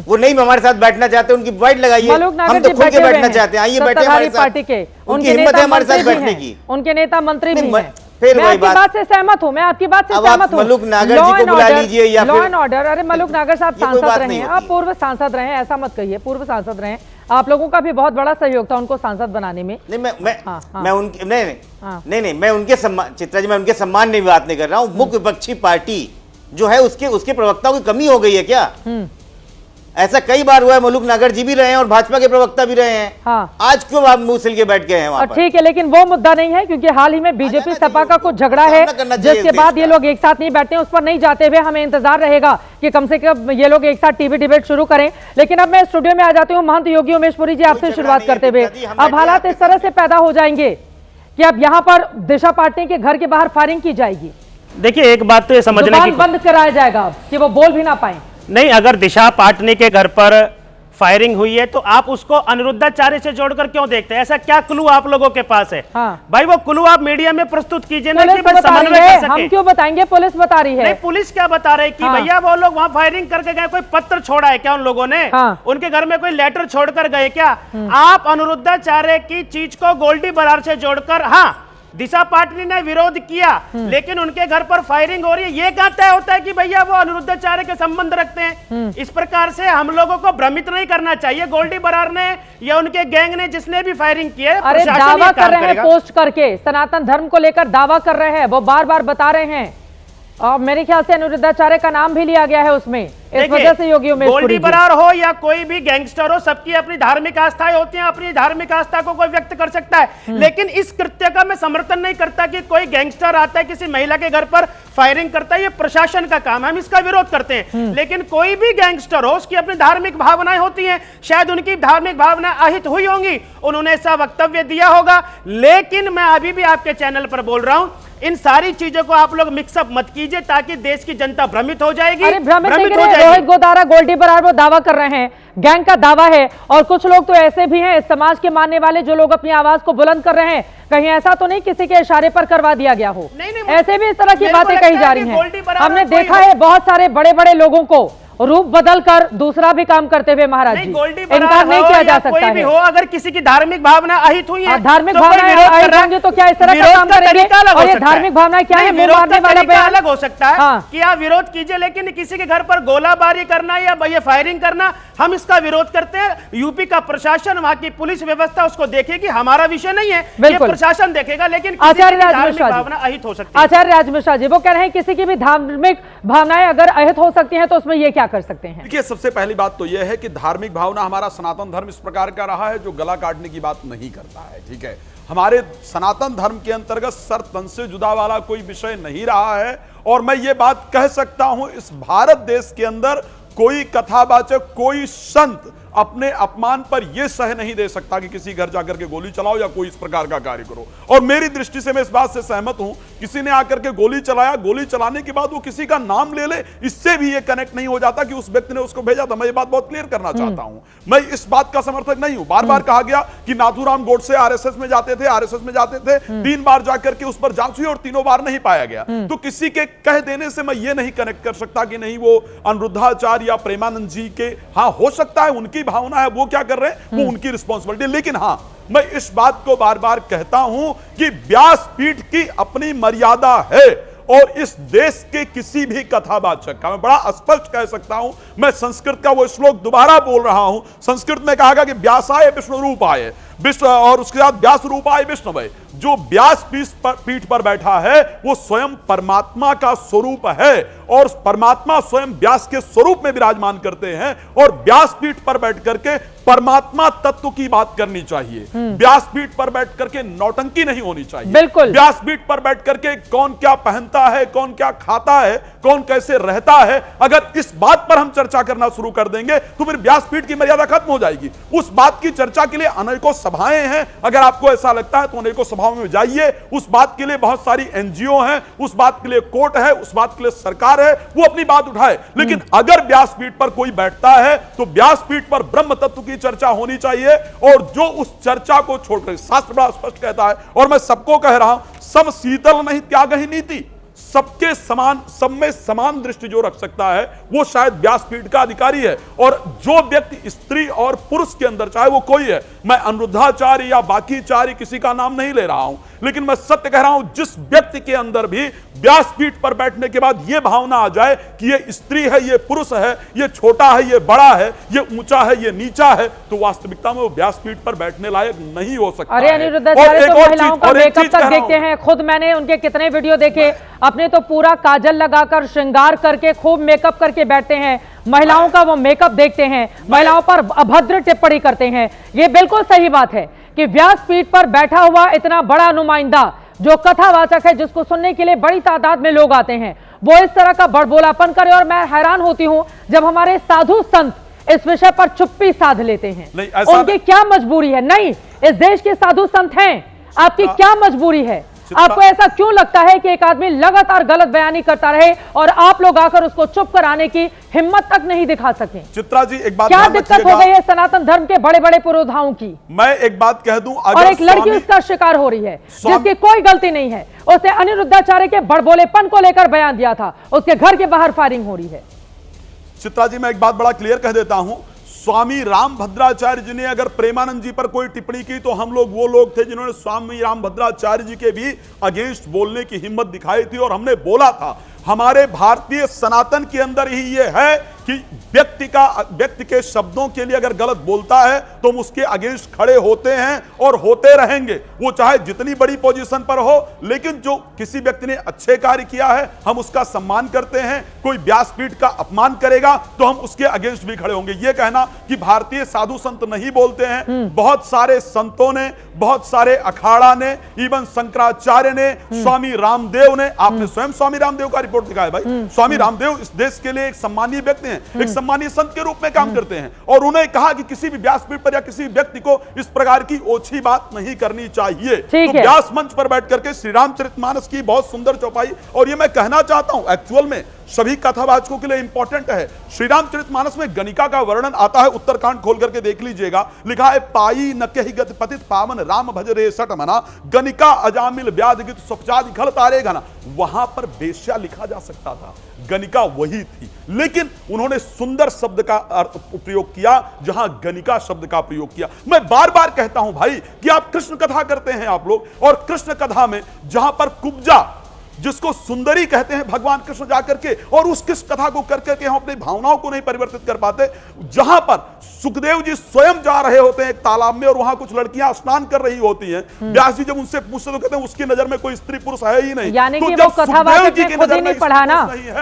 वो नहीं हमारे साथ बैठना चाहते, उनकी बाइट लगाइए। मलूक नागर हम तो जी खुल के बैठे हुए बैठना हैं, चाहते हैं, आइए बैठे सत्ताधारी हमारे साथ। पार्टी के उनकी उनके हिम्मत नेता है हमारे मंत्री साथ भी बैठने हैं, की। उनके नेता मंत्री भी नहीं, हैं। फिर मैं वही आपकी बात। बात से सहमत हूँ, मैं आपकी बात से अब आप सहमत हूँ। मलूक नागर जी को बुला लीजिए या लॉ फिर- एंड ऑर्डर। अरे मलूक नागर साहब ये कोई सांसद बात रहे नहीं हैं, होती। आप पूर्व सांसद रहे हैं, ऐसा मत कहिए, पूर्व सांसद रहे हैं। आप लोगों का भी बहुत बड़ा सहयोग था उनको सांसद बनाने में। नहीं हाँ, हाँ। मैं उनके नहीं हाँ। मैं उनके सम्मान, चित्रा जी मैं उनके सम्मान नहीं बात नहीं कर रहा हूँ। मुख्य विपक्षी पार्टी जो है उसके प्रवक्ताओं की कमी हो गई है क्या? ऐसा कई बार हुआ है, मलूक नागर जी भी रहे हैं और भाजपा के प्रवक्ता भी रहे हैं। हाँ। आज क्यों आप मुंह सिल के बैठ गए हैं वहां पर? ठीक है, लेकिन वो मुद्दा नहीं है, क्योंकि हाल ही में बीजेपी जाना सपा का चाहिए कुछ उनको, झगड़ा है, सामना करना चाहिए जिसके इस बाद देश ये का। लोग एक साथ नहीं बैठते हैं। उस पर नहीं जाते हुए हमें इंतजार रहेगा कि कम से कम ये लोग एक साथ टीवी डिबेट शुरू करें। लेकिन अब मैं स्टूडियो में आ जाती हूँ। महंत योगी उमेशपुरी जी, आपसे झगड़ा शुरुआत नहीं है, करते हुए, पिताजी, हम अब बैठे हालात हैं इस तरह से पैदा हो जाएंगे कि अब यहाँ पर दिशा पार्टी के घर के बाहर फायरिंग की जाएगी, देखिए एक बात तो ये समझने दुकान की बंद कराया जाएगा अब कि वो बोल भी ना पाए। नहीं, अगर दिशा पाटनी के घर पर फायरिंग हुई है तो आप उसको अनिरुद्धाचार्य से जोड़कर क्यों देखते हैं? ऐसा क्या क्लू आप लोगों के पास है? हाँ। भाई वो क्लू आप मीडिया में प्रस्तुत कीजिए ना, पुलिस कि तो भाई बता रही समन्वय है, कर हम सके। क्यों बताएंगे, पुलिस बता रही है। नहीं, पुलिस क्या बता रही है कि हाँ। भैया वो लोग वहां फायरिंग करके गए, कोई पत्र छोड़ा है क्या उन लोगों ने? हाँ। उनके घर में कोई लेटर छोड़कर गए क्या? आप अनिरुद्धाचार्य की चीज को गोल्डी बरार से जोड़कर, हाँ दिशा पाटनी ने विरोध किया लेकिन उनके घर पर फायरिंग हो रही है, ये कहाँ तय होता है कि भैया वो अनिरुद्धाचार्य के संबंध रखते हैं? इस प्रकार से हम लोगों को भ्रमित नहीं करना चाहिए। गोल्डी बरार ने या उनके गैंग ने जिसने भी फायरिंग की है, अरे प्रशासन दावा ये कर काम रहे हैं, करेगा। पोस्ट करके सनातन धर्म को लेकर दावा कर रहे हैं, वो बार बार बता रहे हैं। और मेरे ख्याल से अनिरुद्धाचार्य का नाम भी लिया गया है उसमें, इस वजह से योगी उमेशपुरी गोल्डी जी। बरार हो या कोई भी गैंगस्टर हो, सबकी अपनी धार्मिक आस्थाएं होती हैं, अपनी धार्मिक आस्था को कोई व्यक्त कर सकता है। लेकिन इस कृत्य का मैं समर्थन नहीं करता कि कोई गैंगस्टर आता है किसी महिला के घर पर फायरिंग करता है, ये प्रशासन का काम है, हम इसका विरोध करते हैं। लेकिन कोई भी गैंगस्टर हो, उसकी अपनी धार्मिक भावनाएं होती हैं, शायद उनकी धार्मिक भावना अहित हुई होंगी, उन्होंने ऐसा वक्तव्य दिया होगा। लेकिन मैं अभी भी आपके चैनल पर बोल रहा हूं, इन सारी चीजों को आप लोग मिक्सअप मत कीजिए ताकि देश की जनता भ्रमित हो जाएगी। अरे भ्रमित नहीं हो कर रहे, जाएगी। रोहित गोदारा, गोल्डी बरार वो दावा कर रहे हैं, गैंग का दावा है। और कुछ लोग तो ऐसे भी हैं समाज के मानने वाले जो लोग अपनी आवाज को बुलंद कर रहे हैं, कहीं ऐसा तो नहीं किसी के इशारे पर करवा दिया गया हो। नहीं, ऐसे भी इस तरह की मेरे को बातें लगता कही है जा कि रही गोल्डी हैं। बरार हमने कोई देखा है बहुत सारे बड़े बड़े लोगों को रूप बदल कर दूसरा भी काम करते हुए महाराज जी, नहीं, गोल्डी इनकार बरार नहीं हो किया या जा सकता कोई भी है। हो, अगर किसी की धार्मिक भावना अहित हुई है, धार्मिक तो कोई भावनाएं विरोध कर अहित रहा है। होंगी तो क्या इस तरह का विरोध काम करेंगे? तरीका अलग हो और ये सकता धार्मिक भावनाएं क्या है? नहीं, मुंह विरोध मारने का वाला तरीका बयान अलग हो सकता है हाँ। कि आप विरोध कीजिए, लेकिन किसी के घर पर गोलाबारी करना या ये फायरिंग करना, हम इसका विरोध करते हैं। यूपी का प्रशासन, वहां की पुलिस व्यवस्था उसको देखेगी, हमारा विषय नहीं है, ये बिल्कुल। प्रशासन देखेगा। लेकिन किसी आचार्य की भी राज धार्मिक मिश्रा जी। भावना अहित हो सकती है। आचार्य राज मिश्रा जी वो कह रहे हैं किसी की भी धार्मिक भावनाएं अगर अहित हो सकती हैं तो उसमें ये क्या कर सकते हैं? देखिए, सबसे पहली बात तो यह है कि धार्मिक भावना, हमारा सनातन धर्म इस प्रकार का रहा है जो गला काटने की बात नहीं करता है। ठीक है, हमारे सनातन धर्म के अंतर्गत सर तन से जुदा वाला कोई विषय नहीं रहा है। और मैं ये बात कह सकता हूं, इस भारत देश के अंदर कोई कथावाचक, कोई संत अपने अपमान पर यह सह नहीं दे सकता कि किसी घर जाकर के गोली चलाओ या कोई इस प्रकार का कार्य करो। और मेरी दृष्टि से मैं इस बात से सहमत हूं, किसी ने आकर के गोली चलाया, गोली चलाने के बाद वो किसी का नाम ले ले, इससे भी ये कनेक्ट नहीं हो जाता कि उस व्यक्ति ने उसको भेजा था। मैं ये बात बहुत क्लियर करना चाहता हूं, मैं इस बात का समर्थक नहीं हूं। बार बार कहा गया कि नाथूराम गोडसे आरएसएस में जाते थे, 3 बार जाकर के उस पर जांच हुई और तीनों बार नहीं पाया गया। तो किसी के कह देने से मैं ये नहीं कनेक्ट कर सकता कि नहीं वो अनिरुद्धाचार्य या प्रेमानंद जी के, हाँ हो सकता है उनकी भावना है, वो क्या कर रहे हैं वो उनकी रिस्पॉन्सिबिलिटी। लेकिन हां, मैं इस बात को बार बार कहता हूं कि व्यासपीठ की अपनी मर्यादा है। और इस देश के किसी भी कथावाचक का मैं बड़ा स्पष्ट कह सकता हूं, मैं संस्कृत का वो श्लोक दोबारा बोल रहा हूं। संस्कृत में कहा गया कि व्यासाय विष्णु रूपाय, विष्णु और उसके साथ व्यास रूपाय विष्णुवे, जो व्यास पीठ पर बैठा है वो स्वयं परमात्मा का स्वरूप है और परमात्मा स्वयं व्यास के स्वरूप में विराजमान करते हैं और व्यास पीठ पर बैठ करके परमात्मा तत्व की बात करनी चाहिए। व्यास पीठ पर बैठ करके नौटंकी नहीं होनी चाहिए। बिल्कुल। व्यास पीठ पर बैठ करके कौन क्या पहनता है, कौन क्या खाता है, कौन कैसे रहता है, अगर इस बात पर हम चर्चा करना शुरू कर देंगे तो फिर व्यास पीठ की मर्यादा खत्म हो जाएगी। उस बात की चर्चा के लिए अनेकों सभाएं हैं, अगर आपको ऐसा लगता है तो अनेकों सभाओं में जाइए। उस बात के लिए बहुत सारी एनजीओ हैं, उस बात के लिए कोर्ट है, उस बात के लिए सरकार है, वो अपनी बात उठाए। लेकिन अगर व्यास पीठ पर कोई बैठता है तो व्यास पीठ पर ब्रह्म तत्व की चर्चा होनी चाहिए और जो उस चर्चा को छोड़कर, शास्त्र बड़ा स्पष्ट कहता है और मैं सबको कह रहा हूं, सब शीतल नहीं त्याग ही नीति, सबके समान, सब में समान दृष्टि जो रख सकता है वो शायद व्यासपीठ का अधिकारी है। और जो व्यक्ति स्त्री और पुरुष के अंदर, चाहे वो कोई है, मैं अनिरुद्धाचार्य या बाकी चार्य किसी का नाम नहीं ले रहा हूं, लेकिन मैं सत्य कह रहा हूं, जिस व्यक्ति के अंदर भी व्यासपीठ पर बैठने के बाद ये भावना आ जाए कि ये स्त्री है, ये पुरुष है, ये छोटा है, ये बड़ा है, ये ऊंचा है, ये नीचा है, तो वास्तविकता में वो व्यासपीठ पर बैठने लायक नहीं हो सकता। अरे अनिरुद्धाचार्य तो महिलाओं का मेकअप तक देखते हैं, खुद मैंने उनके कितने वीडियो देखे, अपने तो पूरा काजल लगाकर श्रृंगार करके खूब मेकअप करके बैठते हैं, महिलाओं का वो मेकअप देखते हैं, महिलाओं पर अभद्र टिप्पणी करते हैं। ये बिल्कुल सही बात है कि व्यासपीठ पर बैठा हुआ इतना बड़ा नुमाइंदा जो कथावाचक है, जिसको सुनने के लिए बड़ी तादाद में लोग आते हैं, वो इस तरह का बड़बोलापन करे। और मैं हैरान होती हूं जब हमारे साधु संत इस विषय पर चुप्पी साध लेते हैं। उनकी क्या मजबूरी है? नहीं, इस देश के साधु संत हैं, आपकी क्या मजबूरी है? आपको ऐसा क्यों लगता है कि एक आदमी लगातार गलत बयानी करता रहे और आप लोग आकर उसको चुप कराने की हिम्मत तक नहीं दिखा सके? चित्रा जी, एक बात क्या दिक्कत हो गई है सनातन धर्म के बड़े बड़े पुरोधाओं की? मैं एक बात कह दूं, और एक लड़की उसका शिकार हो रही है जिसकी कोई गलती नहीं है, उसने अनिरुद्धाचार्य के बड़बोलेपन को लेकर बयान दिया था, उसके घर के बाहर फायरिंग हो रही है। चित्रा जी, मैं एक बात बड़ा क्लियर कह देता हूं, स्वामी रामभद्राचार्य जी ने अगर प्रेमानंद जी पर कोई टिप्पणी की तो हम लोग वो लोग थे जिन्होंने स्वामी रामभद्राचार्य जी के भी अगेंस्ट बोलने की हिम्मत दिखाई थी और हमने बोला था, हमारे भारतीय सनातन के अंदर ही ये है कि व्यक्ति के शब्दों के लिए अगर गलत बोलता है तो हम उसके अगेंस्ट खड़े होते हैं और होते रहेंगे, वो चाहे जितनी बड़ी पोजीशन पर हो। लेकिन जो किसी व्यक्ति ने अच्छे कार्य किया है हम उसका सम्मान करते हैं, कोई व्यासपीठ का अपमान करेगा तो हम उसके अगेंस्ट भी खड़े होंगे। ये कहना कि भारतीय साधु संत नहीं बोलते हैं, बहुत सारे संतों ने, बहुत सारे अखाड़ा ने, इवन शंकराचार्य ने, स्वामी रामदेव ने, आपने स्वयं स्वामी रामदेव का रिपोर्ट दिखाया भाई, स्वामी रामदेव इस देश के लिए एक सम्मानीय व्यक्ति हैं, एक सम्मानीय संत के रूप में काम करते हैं और उन्हें कहा कि किसी भी व्यासपीठ पर या किसी व्यक्ति को इस प्रकार की ओछी बात नहीं करनी चाहिए। तो व्यास मंच पर बैठ करके श्री रामचरितमानस की बहुत सुंदर चौपाई, और ये मैं कहना चाहता हूं एक्चुअल में सभी कथावाचकों के लिए इंपॉर्टेंट है, श्री रामचरितमानस में गणिका का वर्णन आता है, उत्तरकांड खोल करके देख लीजिएगा, लिखा है पाई न कहि गति पतित पावन राम भज रे सट मना, गणिका अजामिल व्याध गित सुखचादि खल तारे घना। वहां पर बेश्या लिखा जा सकता था, गणिका वही थी, लेकिन उन्होंने सुंदर शब्द का प्रयोग किया जहां गणिका शब्द का प्रयोग किया। मैं बार बार कहता हूं भाई कि आप कृष्ण कथा करते हैं आप लोग, और कृष्ण कथा में जहां पर कुब्जा, जिसको सुंदरी कहते हैं भगवान कृष्ण जाकर के, और उस किस कथा को करके के हम अपनी भावनाओं को नहीं परिवर्तित कर पाते, जहां पर सुखदेव जी स्वयं जा रहे होते हैं एक तालाब में और वहां कुछ लड़कियां स्नान कर रही होती हैं, व्यास जी जब उनसे पूछते तो कहते हैं उसकी नजर में कोई स्त्री पुरुष है ही नहीं। यानी तो कि वो कथावाचक ने खुद ही नहीं पढ़ा ना,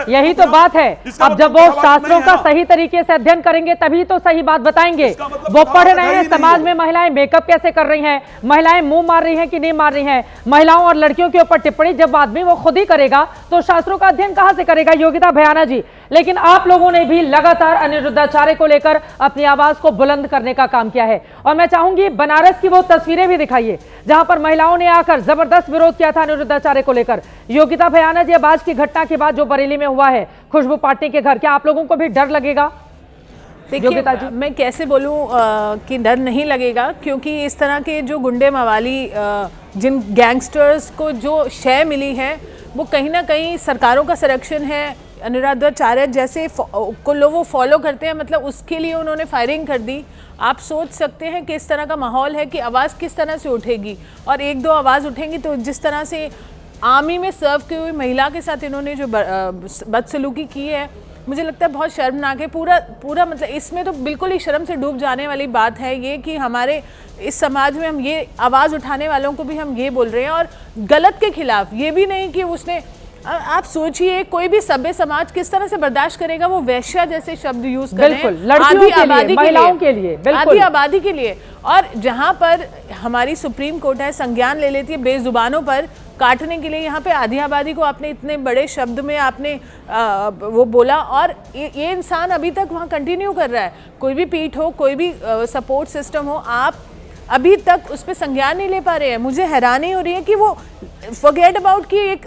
यही तो बात है। अब जब वो शास्त्रों का सही तरीके से अध्ययन करेंगे तभी तो सही बात बताएंगे। वो पढ़ रहे हैं समाज में महिलाएं मेकअप कैसे कर रही हैं, महिलाएं मुंह मार रही हैं कि नहीं मार रही हैं, महिलाओं और लड़कियों के ऊपर टिप्पणी जब आदमी वो खुद ही करेगा तो शास्त्रों का अध्ययन कहां से करेगा? योगिता भयाना जी, लेकिन आप लोगों ने भी लगातार अनिरुद्धाचार्य को लेकर अपनी आवाज को बुलंद करने का काम किया है, और मैं चाहूंगी बनारस की वो तस्वीरें भी दिखाइए जहां पर महिलाओं ने आकर जबरदस्त विरोध किया था अनिरुद्धाचार्य को लेकर। योगिता भयाना जी, अब आज की घटना के बाद जो बरेली में हुआ है खुशबू पाटनी के घर, क्या आप लोगों को भी डर लगेगा? देखिए, मैं कैसे बोलूं कि डर नहीं लगेगा, क्योंकि इस तरह के जो गुंडे मवाली जिन गैंगस्टर्स को जो शय मिली है वो कहीं ना कहीं सरकारों का संरक्षण है। अनिरुद्धाचार्य जैसे को लोग वो फॉलो करते हैं, मतलब उसके लिए उन्होंने फायरिंग कर दी। आप सोच सकते हैं कि इस तरह का माहौल है कि आवाज़ किस तरह से उठेगी, और एक दो आवाज़ उठेंगी तो जिस तरह से आर्मी में सर्व की हुई महिला के साथ इन्होंने जो बदसलूकी की है, मुझे लगता है बहुत शर्मनाक है। पूरा मतलब इसमें तो बिल्कुल ही शर्म से डूब जाने वाली बात है ये कि हमारे इस समाज में हम ये आवाज़ उठाने वालों को भी हम ये बोल रहे हैं, और गलत के खिलाफ ये भी नहीं कि उसने, आप सोचिए कोई भी सभ्य समाज किस तरह से बर्दाश्त करेगा वो वैश्या जैसे शब्द यूज कर रहे हैं आधी आबादी महिलाओं के लिए, आधी आबादी के लिए। और जहां पर हमारी सुप्रीम कोर्ट है संज्ञान ले लेती है बेजुबानों पर काटने के लिए, यहाँ पे आधी आबादी को आपने इतने बड़े शब्द में आपने वो बोला, और ये इंसान अभी तक वहाँ कंटिन्यू कर रहा है। कोई भी पीठ हो, कोई भी सपोर्ट सिस्टम हो, आप अभी तक उस पर संज्ञान नहीं ले पा रहे हैं। मुझे हैरानी हो रही है कि वो फॉरगेट अबाउट कि एक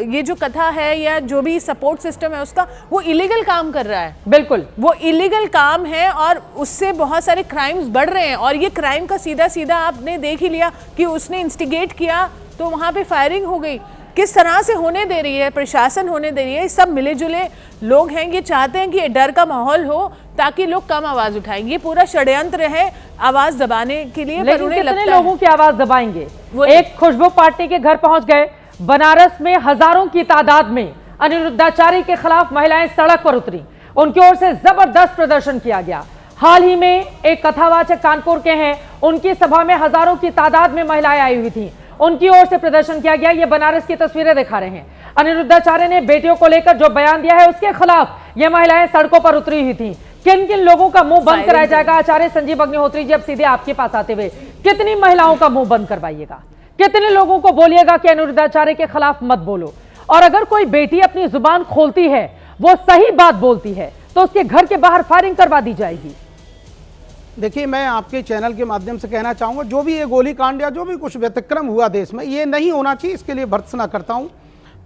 ये जो कथा है या जो भी सपोर्ट सिस्टम है उसका, वो इलीगल काम कर रहा है। बिल्कुल वो इलीगल काम है और उससे बहुत सारे क्राइम्स बढ़ रहे हैं। और ये क्राइम का सीधा सीधा आपने देख ही लिया कि उसने इंस्टिगेट किया तो वहाँ पे फायरिंग हो गई। किस तरह से होने दे रही है, प्रशासन होने दे रही है, सब मिले जुले लोग हैं, ये चाहते हैं कि डर का माहौल हो ताकि लोग कम आवाज उठाएं। ये पूरा षड्यंत्र है आवाज दबाने के लिए। लेकिन पर कितने लोगों की आवाज दबाएंगे? एक खुशबू पार्टी के घर पहुंच गए। बनारस में हजारों की तादाद में अनिरुद्धाचार्य के खिलाफ महिलाएं सड़क पर उतरी, उनकी ओर से जबरदस्त प्रदर्शन किया गया। हाल ही में एक कथावाचक कानपुर के हैं, उनकी सभा में हजारों की तादाद में महिलाएं आई हुई थी, उनकी ओर से प्रदर्शन किया गया। ये बनारस की तस्वीरें दिखा रहे हैं। अनिरुद्धाचार्य ने बेटियों को लेकर जो बयान दिया है उसके खिलाफ ये महिलाएं सड़कों पर उतरी हुई थी। किन किन लोगों का मुंह बंद कराया जाएगा? आचार्य संजीव अग्निहोत्री जी, अब सीधे आपके पास आते हुए, कितनी महिलाओं का मुंह बंद करवाइएगा? कितने लोगों को बोलिएगा कि अनिरुद्धाचार्य के खिलाफ मत बोलो? और अगर कोई बेटी अपनी जुबान खोलती है, वो सही बात बोलती है, तो उसके घर के बाहर फायरिंग करवा दी जाएगी। देखिए, मैं आपके चैनल के माध्यम से कहना चाहूँगा, जो भी ये गोलीकांड या जो भी कुछ व्यतिक्रम हुआ देश में, ये नहीं होना चाहिए, इसके लिए भर्त्सना करता हूँ।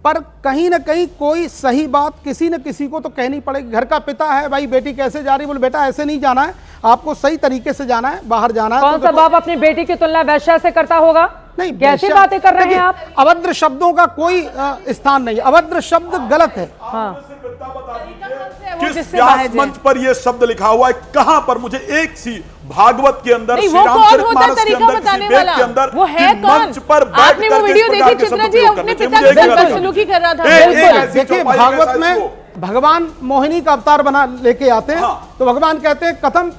पर कहीं ना कहीं कोई सही बात किसी न किसी को तो कहनी पड़ेगी। घर का पिता है, भाई बेटी कैसे जा रही, बोले बेटा ऐसे नहीं जाना है, आपको सही तरीके से जाना है, बाहर जाना है। कौन सा बाप अपनी बेटी की तुलना वैश्या से करता होगा? नहीं, कैसी बातें कर रहे हैं आप? अभद्र शब्दों का कोई स्थान नहीं, अभद्र शब्द गलत है। किस व्यास मंच पर यह शब्द लिखा हुआ है? कहां पर? मुझे एक सी भागवत के अंदर, श्री रामचरितमानस के अंदर, किसी वेद के अंदर, वो है मंच पर बैठ आपने वो वीडियो देखी चित्रा जी, अपने पिता के साथ बदसलूकी कर रहा था। देखिए, भागवत में भगवान मोहिनी का अवतार बना लेके आते हैं। तो भगवान कहते हैं कथम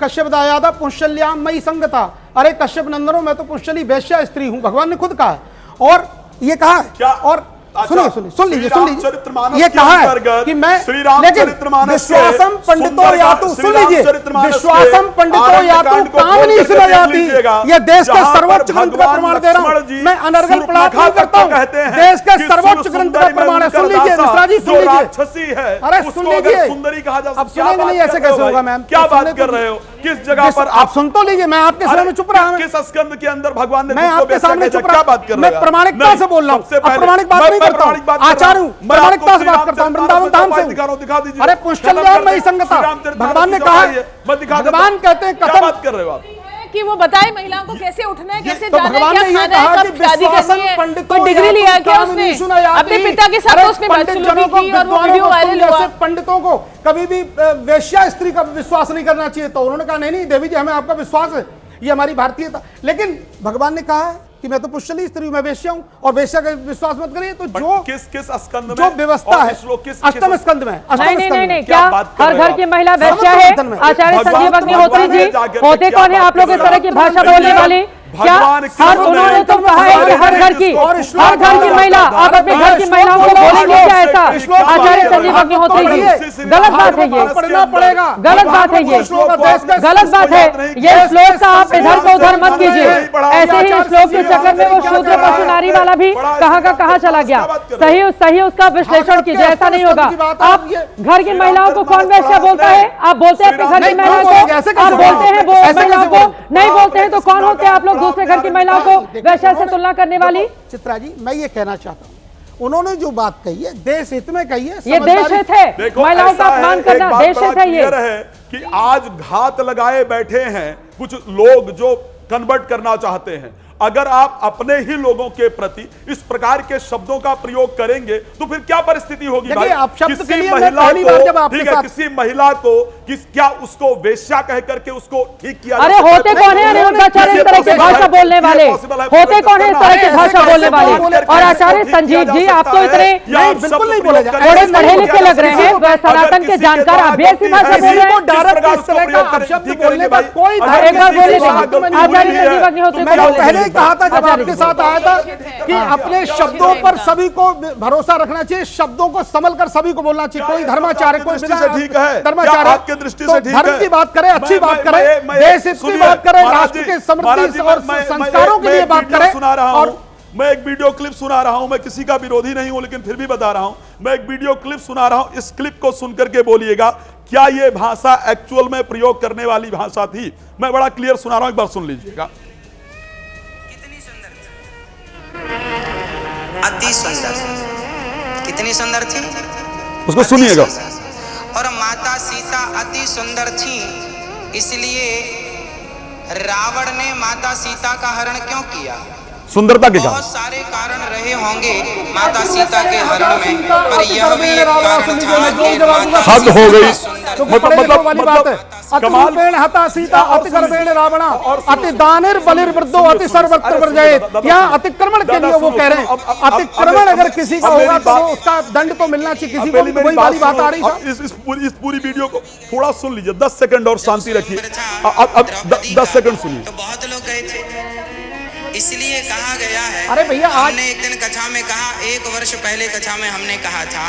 कश्यप दायादा पुंशल्याम मई संगता, अरे कश्यप नंदनों मैं तो पुंशली वैश्या स्त्री हूं, भगवान ने खुद कहा है। और ये कहा है, और सुनिए सुन लीजिए, ये कहा है कि मैं विश्वासम पंडितों यातु, सुन लीजिए, विश्वासम पंडितों यातु काम नहीं सुना जाती, ये देश के सर्वोच्च ग्रंथ का प्रमाण दे रहा हूं मैं, अनर्गल प्रलाप नहीं करता हूं, देश के सर्वोच्च ग्रंथ का प्रमाण है। सुन लीजिए मिश्रा जी, सुन लीजिए, अरे सुन लीजिए, सुंदरी कहा जा सकता है। अब सुनेंगे नहीं, ऐसे कैसे होगा मैम? क्या बात कर रहे हो? किस जगह पर आप सुन तो लीजिए, मैं आपके सामने चुप रहा हूं। किस स्कंद के अंदर भगवान ने मैं आपके सामने चुप रहा, क्या बात कर रहे हो? मैं प्रामाणिकता से बोल रहा हूं, अप्रामाणिक बात नहीं करता हूं, आचार्य हूं, प्रामाणिकता से बात करता हूं, वृंदावन धाम से। अरे पुंशल्याम मई संगता, भगवान ने कहा, भगवान कहते हैं कथम, बात कर रहे हो आप कि वो बताए महिलाओं को कैसे उठना है, कैसे तो जाना है, भगवान क्या ने ये खाना है, कहा कब कि शादी करनी है, कोई डिग्री लिया क्या उसने? अपने पिता के साथ उसने बदसलूकी की और वो वीडियो वायरल हुआ। पंडितों को कभी भी वेश्या स्त्री का विश्वास नहीं करना चाहिए। तो उन्होंने कहा नहीं नहीं देवी जी, हमें आपका विश्वास है, ये हमारी भारतीयता। लेकिन भगवान ने कहा है कि मैं तो पुष्यली स्त्री हूं, मैं वेश्या हूं, और वेश्या का विश्वास मत करिए। तो जो किस स्कंद में जो व्यवस्था है, अष्टम स्कंद में, नहीं, क्या हर घर की महिला वेश्या है? आचार्य संजीव अग्निहोत्री जी होते कौन है आप लोग इस तरह की भाषा बोलने वाले? क्या हर उन्होंने तो कहा है कि हर घर की महिला, आप अपने घर की महिलाओं को बोलेंगे क्या ऐसा? आचार्य संजीव अग्निहोत्री जी, गलत बात है ये, पढ़ना पड़ेगा, गलत बात है ये, गलत बात है ये। श्लोक का आप इधर को उधर मत कीजिए। ऐसे ही श्लोक के चक्कर में वो शूद्र पशु नारी वाला भी कहाँ का कहाँ चला गया। सही उसका विश्लेषण कीजिए, ऐसा नहीं होगा। आप घर की महिलाओं को कौन वैश्या बोलता है? आप बोलते हैं अपने घर की महिलाओं को, आप बोलते हैं वो महिलाओं को नहीं बोलते हैं, तो कौन होते हैं आप लोग दूसरे घर की महिलाओं को वैश्या से तुलना करने वाली? चित्रा जी, मैं ये कहना चाहता हूं, उन्होंने जो बात कही है देश हित में कही है, ये देश हित है, महिलाओं का अपमान करना देश हित है। ये है कि आज घात लगाए बैठे हैं कुछ लोग जो कन्वर्ट करना चाहते हैं, अगर आप अपने ही लोगों के प्रति इस प्रकार के शब्दों का प्रयोग करेंगे तो फिर क्या परिस्थिति होगी भाई? आप शब्द के किसी लिए महिला पहली बार जब को, आपके ठीक है, साथ किसी महिला को क्या उसको वेश्या कह करके उसको ठीक किया? अरे होते कौन है अनिरुद्धाचार्य इस तरह की भाषा बोलने वाले? होते कौन है इस तरह की भाषा बोलने वाले? और आचार्य संजीव जी, आप तो इतने बिल्कुल नहीं बोला जाए, थोड़े पढ़े लिखे लग रहे हैं, वह सनातन के जानकार, आप भी ऐसी भाषा बोल रहे हैं? डायरेक्ट इस तरह का अपशब्द बोलने का कोई एक बार बोले आचार्य संजीव अग्निहोत्री मैंने पहले ही कहा था जब आपके साथ आया था कि अपने शब्दों पर सभी को भरोसा रखना चाहिए, शब्दों को संभल कर सभी को बोलना चाहिए। कोई धर्माचार्य, कोई ठीक है, धर्माचार्य आपके दृष्टि से ठीक है, धर्म की बात करें, अच्छी बात करें, देश हित की बात करें, राष्ट्र के समृद्धि और संस्कारों के लिए बात करें। और मैं एक वीडियो क्लिप सुना रहा हूं, मैं किसी का विरोधी नहीं हूं लेकिन फिर भी बता रहा हूं, मैं एक वीडियो क्लिप सुना रहा हूं, इस क्लिप को सुनकर के बोलिएगा क्या ये भाषा एक्चुअल में प्रयोग करने वाली भाषा थी? मैं बड़ा क्लियर सुना रहा हूं, एक बार सुन लीजिएगा। अति सुंदर, कितनी सुंदर थी उसको सुनिएगा। और माता सीता अति सुंदर थी, इसलिए रावण ने माता सीता का हरण क्यों किया? सुंदरता के कारण। बहुत सारे कारण रहे होंगे माता सीता के हरण में, पर यह भी एक कारण था। हद हो गई, कमाल हता सीता अति गर्भेण रावणा अति दानिर बलिर वृद्धो अति सर्वत्र वर्जयेत। यहाँ अतिक्रमण के लिए वो कह रहे हैं, अतिक्रमण अगर किसी का होगा तो उसका दंड तो मिलना चाहिए किसी को भी। वही वाली बात आ रही है। इस पूरी वीडियो को थोड़ा सुन लीजिए, 10 सेकंड और शांति रखिए। अब 10 सेकंड सुनिए। तो बहुत लोग गए थे, इसलिए कहा गया है, अरे भैया हमने एक दिन कथा में कहा, 1 वर्ष पहले कथा में हमने कहा था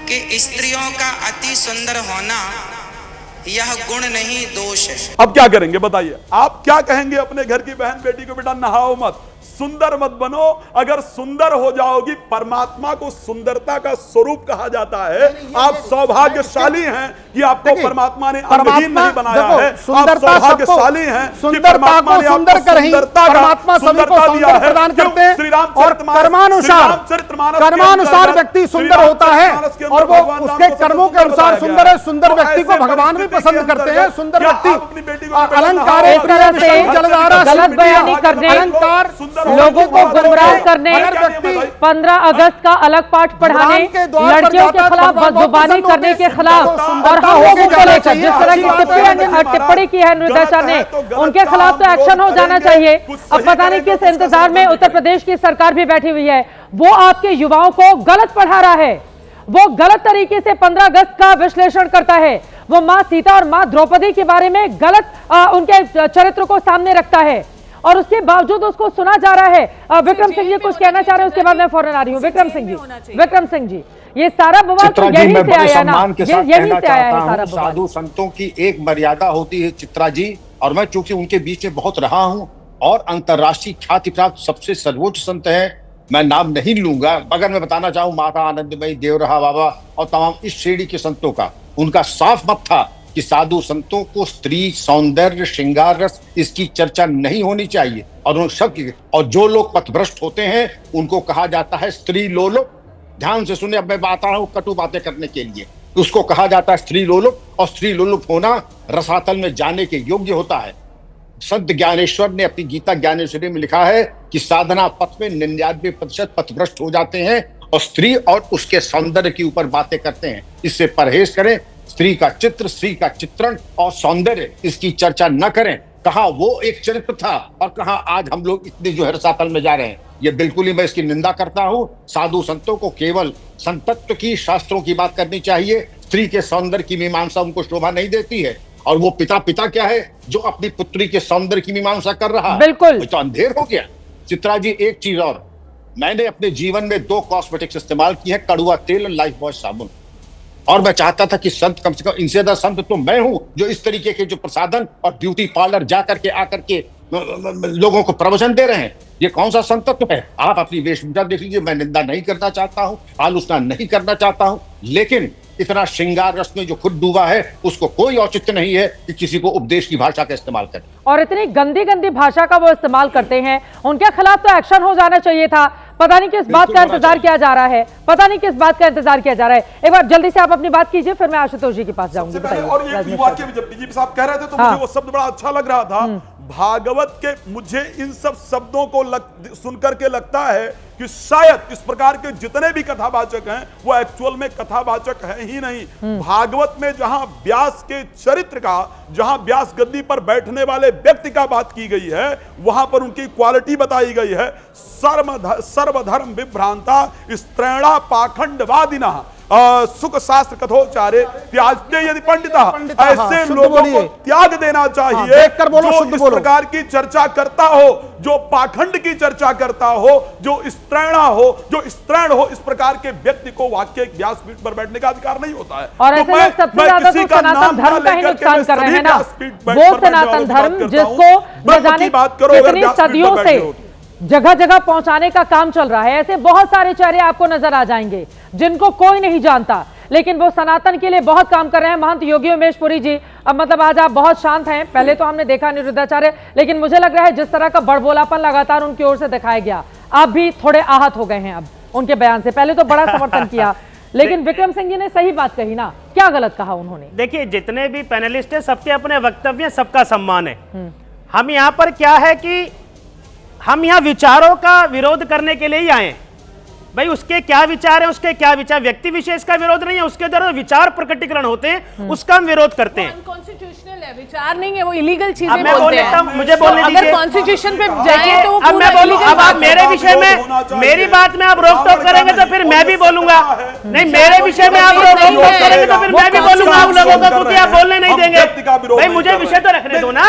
कि स्त्रियों का अति सुंदर होना यह गुण नहीं दोष है। अब क्या करेंगे बताइए? आप क्या कहेंगे अपने घर की बहन बेटी को? बेटा नहाओ मत, सुंदर मत बनो। अगर सुंदर हो जाओगी, परमात्मा को सुंदरता का स्वरूप कहा जाता है। आप सौभाग्यशाली हैं कि आपको परमात्मा ने अंगहीन नहीं बनाया है। आप सौभाग्यशाली हैं कि परमात्मा ने सुंदर कर ही परमात्मा सभी को सौंदर्य प्रदान करते हैं और कर्मानुसार व्यक्ति सुंदर होता है और वो उसके कर्मों के अनुसार सुंदर है। सुंदर व्यक्ति को भगवान भी पसंद करते हैं। सुंदर व्यक्ति अलंकार गलत बयानी करने, अलंकार लोगों को गुमराह करने, 15 अगस्त का अलग पाठ पढ़ाने, लड़कियों के खिलाफ बदजुबानी करने के खिलाफ और हम लोगों को लेकर जिस तरह की टिप्पणी की है अनिरुद्धाचार्य ने, उनके खिलाफ तो एक्शन हो जाना चाहिए। अब पता नहीं किस इंतजार में उत्तर प्रदेश की सरकार भी बैठी हुई है। वो आपके युवाओं को गलत पढ़ा रहा है, वो गलत तरीके से 15 अगस्त का विश्लेषण करता है, वो मां सीता और मां द्रौपदी के बारे में गलत उनके चरित्र को सामने रखता है और उसके बावजूद उसको सुना जा रहा है। विक्रम सिंह जी कुछ कहना चाह रहे हैं, उसके बाद मैं फौरन आ रही हूँ। विक्रम सिंह जी, ये सारा बवाल तो यहीं से आया ना, यहीं से आया है सारा बवाल। साधु संतों की एक मर्यादा होती है चित्रा जी, और मैं चूंकि उनके बीच में बहुत रहा हूं और अंतर्राष्ट्रीय ख्याति प्राप्त सबसे सर्वोच्च संत हैं, मैं नाम नहीं लूंगा, मगर मैं बताना चाहूं माता आनंदमयी, देवरहा बाबा और तमाम इस श्रेणी के संतों का, उनका साफ मत था कि साधु संतों को स्त्री सौंदर्य श्रृंगार रस इसकी चर्चा नहीं होनी चाहिए। और उन सब की, और जो लोग पथभ्रष्ट होते हैं उनको कहा जाता है स्त्री लोलुप। ध्यान से सुने, अब मैं बात आ रहा हूं कटु बातें करने के लिए। उसको कहा जाता है स्त्री लोलुप, और स्त्री लोलुप होना रसातल में जाने के योग्य होता है। संत ज्ञानेश्वर ने अपनी गीता ज्ञानेश्वरी में लिखा है कि साधना पथ में 99% पथभ्रष्ट हो जाते हैं और स्त्री और उसके सौंदर्य के ऊपर बातें करते हैं। इससे परहेज करें। स्त्री का चित्र, स्त्री का चित्रण और सौंदर्य इसकी चर्चा न करें। कहा वो एक चरित्र था और कहा आज हम लोग इतने जो है रसातल में जा रहे हैं। ये बिल्कुल ही मैं इसकी निंदा करता हूं। साधु संतों को केवल संतत्व की, शास्त्रों की बात करनी चाहिए। स्त्री के सौंदर्य की मीमांसा उनको शोभा नहीं देती है। और वो पिता क्या है जो अपनी पुत्री के सौंदर्य की मीमांसा कर रहा है? बिल्कुल तो अंधेर हो गया। चित्रा जी एक चीज और, मैंने अपने जीवन में 2 कॉस्मेटिक्स इस्तेमाल की है, कड़ुआ तेल और लाइफ बॉय साबुन। और मैं चाहता था कि संत कम से कम, इनसे ज्यादा संत तो मैं हूं जो इस तरीके के जो प्रसाधन और ब्यूटी पार्लर जाकर के आकर के लोगों को प्रवचन दे रहे हैं। ये कौन सा संतत्व है? आप अपनी वेशभूषा देख लीजिए। मैं निंदा नहीं करना चाहता हूं, आलोचना नहीं करना चाहता हूं, लेकिन इतना श्रृंगार रस में जो खुद डूबा है उसको कोई औचित्य नहीं है कि किसी को उपदेश की भाषा का इस्तेमाल करें। और इतनी गंदी गंदी भाषा का वो इस्तेमाल करते हैं, उनके खिलाफ तो एक्शन हो जाना चाहिए था। पता नहीं किस बात का इंतजार किया जा रहा है, पता नहीं किस बात का इंतजार किया जा रहा है। एक बार जल्दी से आप अपनी बात कीजिए, फिर मैं आशुतोष जी के पास जाऊंगी। और ये वाक्य जब डीजीपी साहब कह रहे थे तो मुझे वो शब्द बड़ा अच्छा लग रहा था, भागवत के मुझे इन सब शब्दों को सुनकर के लगता है कि शायद इस प्रकार के जितने भी कथावाचक हैं वो एक्चुअल में कथावाचक है ही नहीं। भागवत में जहां व्यास के चरित्र का, जहां व्यास गद्दी पर बैठने वाले व्यक्ति का बात की गई है, वहां पर उनकी क्वालिटी बताई गई है। सर्वधर्म विभ्रांता स्त्रैणा पाखंडवादिना सुख शास्त्र कथोचारे त्याज्य यदि पंडिता, ऐसे लोगों को त्याग देना चाहिए जो इस प्रकार की चर्चा करता हो, जो पाखंड की चर्चा करता हो, जो स्त्रैणा हो, जो स्त्रैण हो। इस प्रकार के व्यक्ति को वाक्य व्यासपीठ पर बैठने का अधिकार नहीं होता है। और ऐसे में सबसे ज्यादा तो सनातन धर्म का ही नुकसान कर रहे हैं ना, वो सनातन धर्म जिसको न जाने कितनी सदियों से जगह जगह पहुंचाने का काम चल रहा है। ऐसे बहुत सारे चेहरे आपको नजर आ जाएंगे जिनको कोई नहीं जानता, लेकिन वो सनातन के लिए बहुत काम कर रहे हैं। महंत योगी उमेश पुरी जी, अब मतलब आज आप बहुत शांत हैं। पहले तो हमने देखा अनिरुद्धाचार्य, लेकिन मुझे लग रहा है जिस तरह का बड़बोलापन लगातार उनकी ओर से दिखाया गया, आप भी थोड़े आहत हो गए हैं अब उनके बयान से। पहले तो बड़ा समर्थन किया, लेकिन विक्रम सिंह जी ने सही बात कही ना, क्या गलत कहा उन्होंने? देखिए, जितने भी पैनलिस्ट है सबके अपने वक्तव्य, सबका सम्मान है। हम यहाँ पर क्या है कि हम यहाँ विचारों का विरोध करने के लिए ही आए। भाई उसके क्या विचार है, उसके क्या विचार, व्यक्ति विशेष का विरोध नहीं है, उसके द्वारा विचार प्रकटीकरण होते हैं, उसका हम विरोध करते हैं। अनकॉन्स्टिट्यूशनल है, विचार नहीं है, वो इलीगल चीजें बोलते हैं। मुझे बोलने दीजिए। अगर कॉन्स्टिट्यूशन पे जाए तो अब मैं बोलूं, अब आप मेरे विषय में मेरी बात में आप रोक टोक करेंगे तो फिर मैं भी बोलूंगा। नहीं, मेरे विषय में आप रोक टोक करेंगे तो फिर मैं भी बोलूंगा आप लोगों को, क्योंकि आप बोलने नहीं देंगे। भाई मुझे विषय तो रखने दो ना।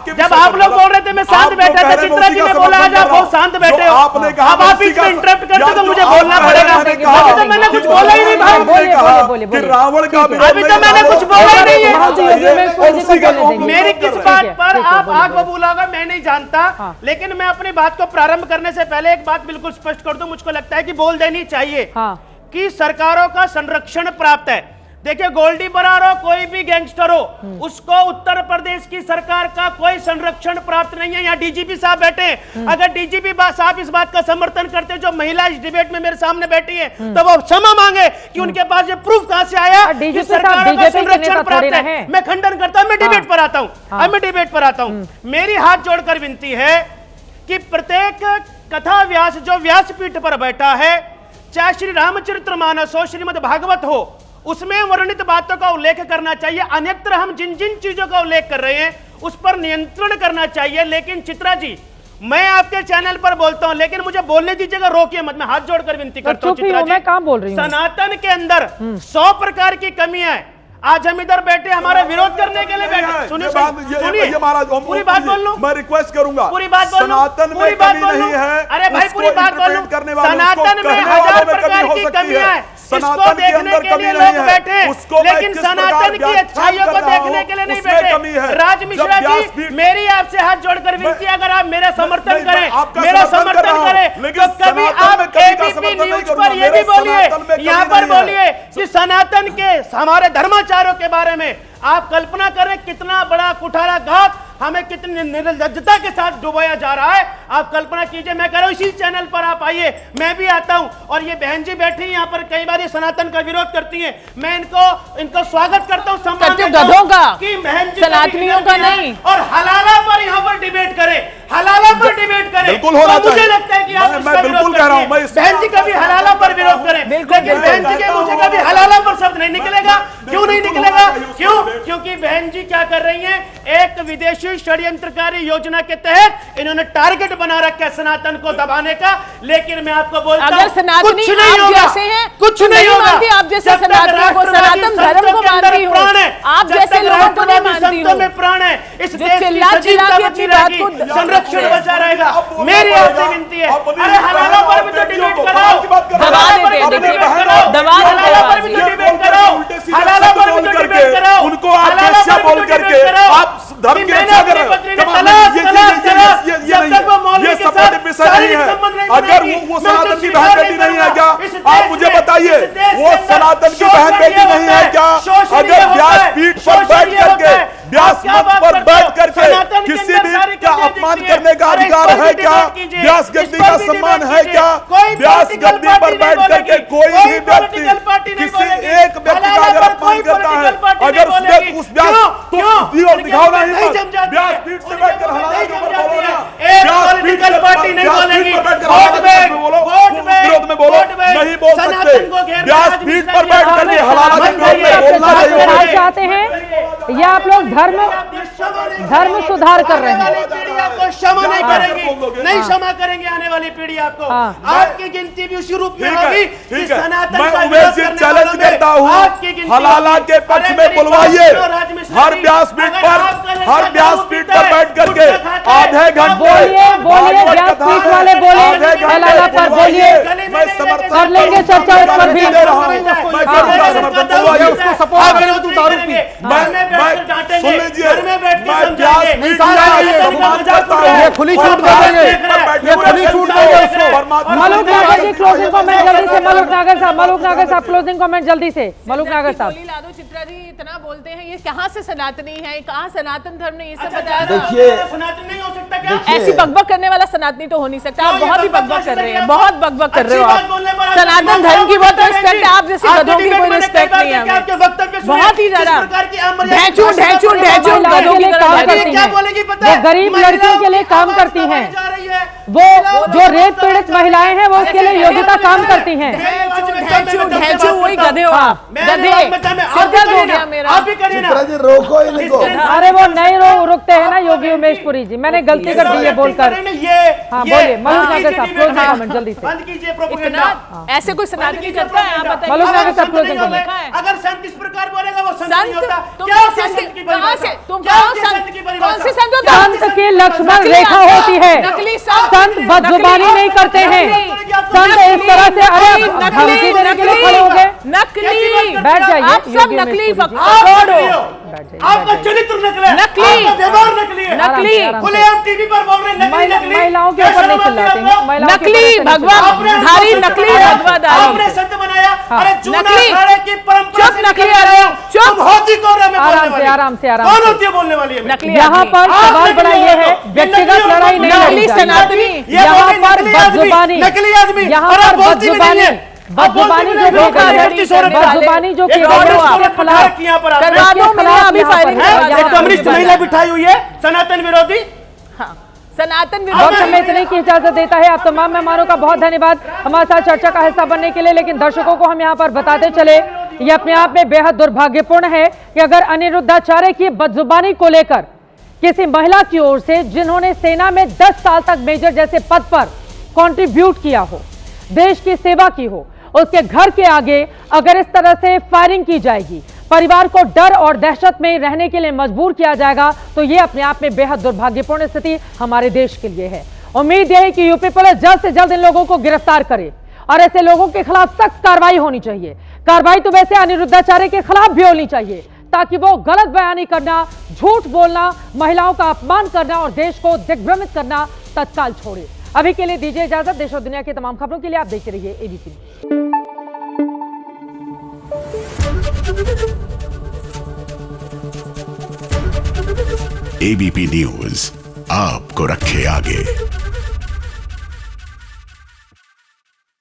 जब आप लोग बोल रहे थे मैं शांत बैठा था, चित्रा जी ने बोला आज आप बहुत शांत बैठे हो, अब आप बीच में इंटरप्ट करते तो मुझे बोलना पड़ेगा। अभी तो मैंने कुछ बोला ही नहीं भाई। रावण का अभी तो मैंने कुछ बोला ही नहीं है। मेरी किस बात पर आप आग बबूला होगा मैं नहीं जानता, लेकिन मैं अपनी बात को प्रारंभ करने से पहले एक बात बिल्कुल स्पष्ट कर दूं। मुझको लगता है कि बोल देनी चाहिए कि सरकारों का संरक्षण प्राप्त है। देखिए, गोल्डी बरार हो, कोई भी गैंगस्टर हो, उसको उत्तर प्रदेश की सरकार का कोई संरक्षण प्राप्त नहीं है। यहाँ डीजीपी साहब बैठे हैं, अगर डीजीपी साहब इस बात का समर्थन करते हैं, जो महिला इस डिबेट में मेरे सामने बैठी है, तो वो क्षमा मांगे कि उनके पास ये प्रूफ कहां से आया कि सरकार का संरक्षण प्राप्त है। मैं खंडन करता हूं, मैं डिबेट पर आता हूं। अब मैं डिबेट पर आता हूं। मेरी हाथ जोड़कर विनती है कि प्रत्येक कथा व्यास जो व्यासपीठ पर बैठा है, चाहे श्री रामचरितमानस हो, श्रीमद् भागवत हो, उसमें वर्णित बातों का उल्लेख करना चाहिए। अन्यत्र हम जिन जिन चीजों का उल्लेख कर रहे हैं उस पर नियंत्रण करना चाहिए। लेकिन चित्रा जी, मैं आपके चैनल पर बोलता हूं, लेकिन मुझे बोलने दीजिएगा, रोकिए मत। मैं हाथ जोड़कर विनती करता हूं चित्रा जी, मैं काम बोल रही हूं। सनातन के अंदर 100 प्रकार की कमियां है। आज हम इधर बैठे हमारा विरोध करने के लिए बैठे। सुनिए पूरी बात बोल लूं, मैं रिक्वेस्ट करूंगा, पूरी बात बोल लूं, सनातन में कमी नहीं है। अरे भाई पूरी बात बोल लूं, सनातन में 1000 प्रकार की कमियां है। इसको देखने के लिए लोग बैठे, लेकिन सनातन की अच्छाइयों को देखने के लिए नहीं बैठे। राज मिश्रा जी, मेरी आपसे हाथ जोड़कर विनती, अगर आप मेरा समर्थन करें, मेरा समर्थन करें, तो कभी आप एबीपी न्यूज पर ये भी बोलिए, यहाँ पर बोलिए कि सनातन के हमारे धर्माचार्यों के बारे में आप कल्पना करें कितना बड़ा कुठारा घात हमें कितनी निर्लज्जता के साथ डुबाया जा रहा है। आप कल्पना कीजिए। मैं कह रहा हूं इसी चैनल पर आप आइए, मैं भी आता हूं। और ये बहन जी बैठी यहाँ पर, कई बार ये सनातन का विरोध करती हैं, मैं इनको स्वागत करता हूं, सम्मान देता हूं कि बहन जी सनातनियों का नहीं, और हलाला पर यहाँ पर डिबेट करे, हलाला पर डिबेट करे। बिल्कुल होना चाहिए। मुझे लगता है कि आप मैं बिल्कुल कह रहा हूं, बहन जी कभी हलाला पर विरोध करें, लेकिन बहन जी के मुंह से कभी हलाला पर शब्द नहीं निकलेगा। क्यों नहीं निकलेगा? क्यों? क्योंकि बहन जी क्या कर रही हैं, एक विदेशी षड्यंत्रकारी योजना के तहत इन्होंने टारगेट बना रखा है सनातन को दबाने का। लेकिन मैं आपको बोलता हूं, कुछ नहीं होगा, कुछ नहीं होगा। आप जैसे सनातन को, सनातन धर्म को मानती हूं, आप जैसे लोगों को नहीं मानती हूं, में प्राण है, इस देश की सजीवता बची रहेगी, संरक्षण बचा रहेगा। मेरी आपसे विनती है, अरे हलाला पर भी तो डिबेट कराओ, हलाला पर भी तो डिबेट कराओ, हलाला पर भी तो डिबेट कराओ, हलाला पर भी तो डिबेट कराओ, उनको आप बेस्या बोल करके आप धर्म की रक्षा कर रहे हो। ये सपोर्टिव विषय नहीं है। अगर वो सनातन की बहन बेटी नहीं है क्या? आप मुझे बताइए, वो सनातन की बहन बेटी नहीं है क्या? अगर व्यासपीठ पर बैठ करके, व्यास मंच पर बैठ करके किसी भी का अपमान करने का अधिकार है क्या? व्यास गद्दी का सम्मान है क्या? व्यास गद्दी पर बैठ करके कोई भी व्यक्ति किसी एक व्यक्ति का अगर अपमान करता है, अगर उस व्यास तो दिखाओ नहीं, व्यासपीठ से बैठकर हमारा व्यासपीठ पर बैठ करके हलाला के विरोध में बोलना नहीं होगा। चाहते हैं या आप लोग धर्म सुधार कर रहे हैं? आपको क्षमा नहीं करेंगी, नहीं क्षमा करेंगे आने वाली पीढ़ी आपको। आपकी गिनती भी उसी रूप में होगी। ठीक है, मैं उमेश जी चैलेंज करता हूँ, हलाला के पक्ष में बुलवाइए, हर व्यासपीठ पर बैठ करके आधे घंटे बोलिए व्यासपीठ वाले बोले, हलाला पर बोलिए, कर लेंगे चर्चा उस पर भी। उसको सपोर्ट करें तो दारू पी, सुन लीजिए, ये खुली छूट दे देंगे, ये खुली छूट देंगे उसको। मलूक नागर जी क्लोजिंग कमेंट जल्दी से। मलूक नागर साहब क्लोजिंग कमेंट जल्दी से। मलूक नागर साहब, गोली लादो। चित्रा जी इतना बोलते हैं, ये कहाँ से सनातनी है, कहाँ सनातन धर्म ने ये सब बताया? देखिए, सनातन नहीं हो सकता क्या? ऐसी बकबक करने वाला सनातनी तो हो नहीं सकता। आप बहुत ही बकबक कर रहे हैं, बहुत बकबक कर रहे हो आप। सनातन धर्म की बहुत रिस्पेक्ट है, आप जैसे गधों की कोई रिस्पेक्ट नहीं है हमें। बहुत ही ज्यादा ढैचू गधों की तरह। गरीब लड़कियों के लिए काम करती हैं, वो जो रेप पीड़ित महिलाएं हैं वो उसके लिए योग्यता काम करती हैं। ढैचू वही गधे हो आप, गधे। सिरदर्द हो गया मेरा। चित्रा जी रोको इनको। अरे वो नहीं रुकते हैं ना योगी उमेश पुरी जी, मैंने गलती कर दी है बोलकर। हाँ बोलिए मलूक नागर साहब क्लोजिंग कमेंट जल्दी से। इतना ऐसे कोई सनातनी करता है? आप बताइए। मलूक नागर साहब क्लोजिंग कमेंट। अगर संत इस प्रकार बोलेगा वो संत नहीं होता। तुम क्या संत की कहाँ से? तुम क्या कहाँ संत संत? की कौन परिभाषा? सी संत होता है? संत की लक्ष्मण रेखा होती है, नकली संत बदजुबानी नहीं करते हैं। संत इस तरह से अरे धमकी देने के लिए खड़े हो गए। नकली बैठ जाइए। आप सब नकली आपका चरित्र नकली है, नकली। आपका व्यवहार नकली है, नकली। खुले आप टीवी पर बोल रहे हैं नकली नकली। महिलाओं के ऊपर नहीं चिल्लाते हैं, महिलाओं के नकली ऊपर नहीं भगवाधारी, नकली भगवाधारी। आपने संत बनाया, अरे चूना नकली। अखाड़े की परंपरा चुप से नकली निकल अरे, रहे हो। चुप। तुम होती कौन है? मैं बोलने वाली? आराम से कौन होती है बोलने वाली है? नकली यहाँ आदमी। पर सवाल बड़ा ये है, व्यक्तिगत लड़ाई नहीं नकली लड़ी जाएगी। सनातनी। यहाँ पर बदजुबानी, नकली आदमी, यहाँ और आप पर बोलती भी नहीं है। बदजुबानी जो की गई है, बदजुबानी जो की गई है उसके खिलाफ करवा दो। मैंने अभी फायरिंग करवा दी। कम्युनिस्ट महिला बिठाई हुई है, सनातन विरोधी। सनातन वक्त हमें इतने की इजाजत देता है। आप तमाम मेहमानों का बहुत धन्यवाद हमारे साथ चर्चा का हिस्सा बनने के लिए। लेकिन दर्शकों को हम यहाँ पर बताते चले, ये अपने आप में बेहद दुर्भाग्यपूर्ण है कि अगर अनिरुद्धाचार्य की बदजुबानी को लेकर किसी महिला की ओर से, जिन्होंने सेना में 10 साल तक मेजर जैसे पद पर कंट्रीब्यूट किया हो, देश की सेवा की हो, उसके घर के आगे अगर इस तरह से फायरिंग की जाएगी, परिवार को डर और दहशत में रहने के लिए मजबूर किया जाएगा, तो ये अपने आप में बेहद दुर्भाग्यपूर्ण स्थिति हमारे देश के लिए है। उम्मीद है कि यूपी पुलिस जल्द से जल्द इन लोगों को गिरफ्तार करे और ऐसे लोगों के खिलाफ सख्त कार्रवाई होनी चाहिए। कार्रवाई तो वैसे अनिरुद्धाचार्य के खिलाफ भी होनी चाहिए, ताकि वो गलत बयानी करना, झूठ बोलना, महिलाओं का अपमान करना और देश को दिग्भ्रमित करना तत्काल छोड़े। अभी के लिए दीजिए इजाजत। देश और दुनिया की तमाम खबरों के लिए आप देखते रहिए एबीपी। एबीपी न्यूज आपको रखे आगे।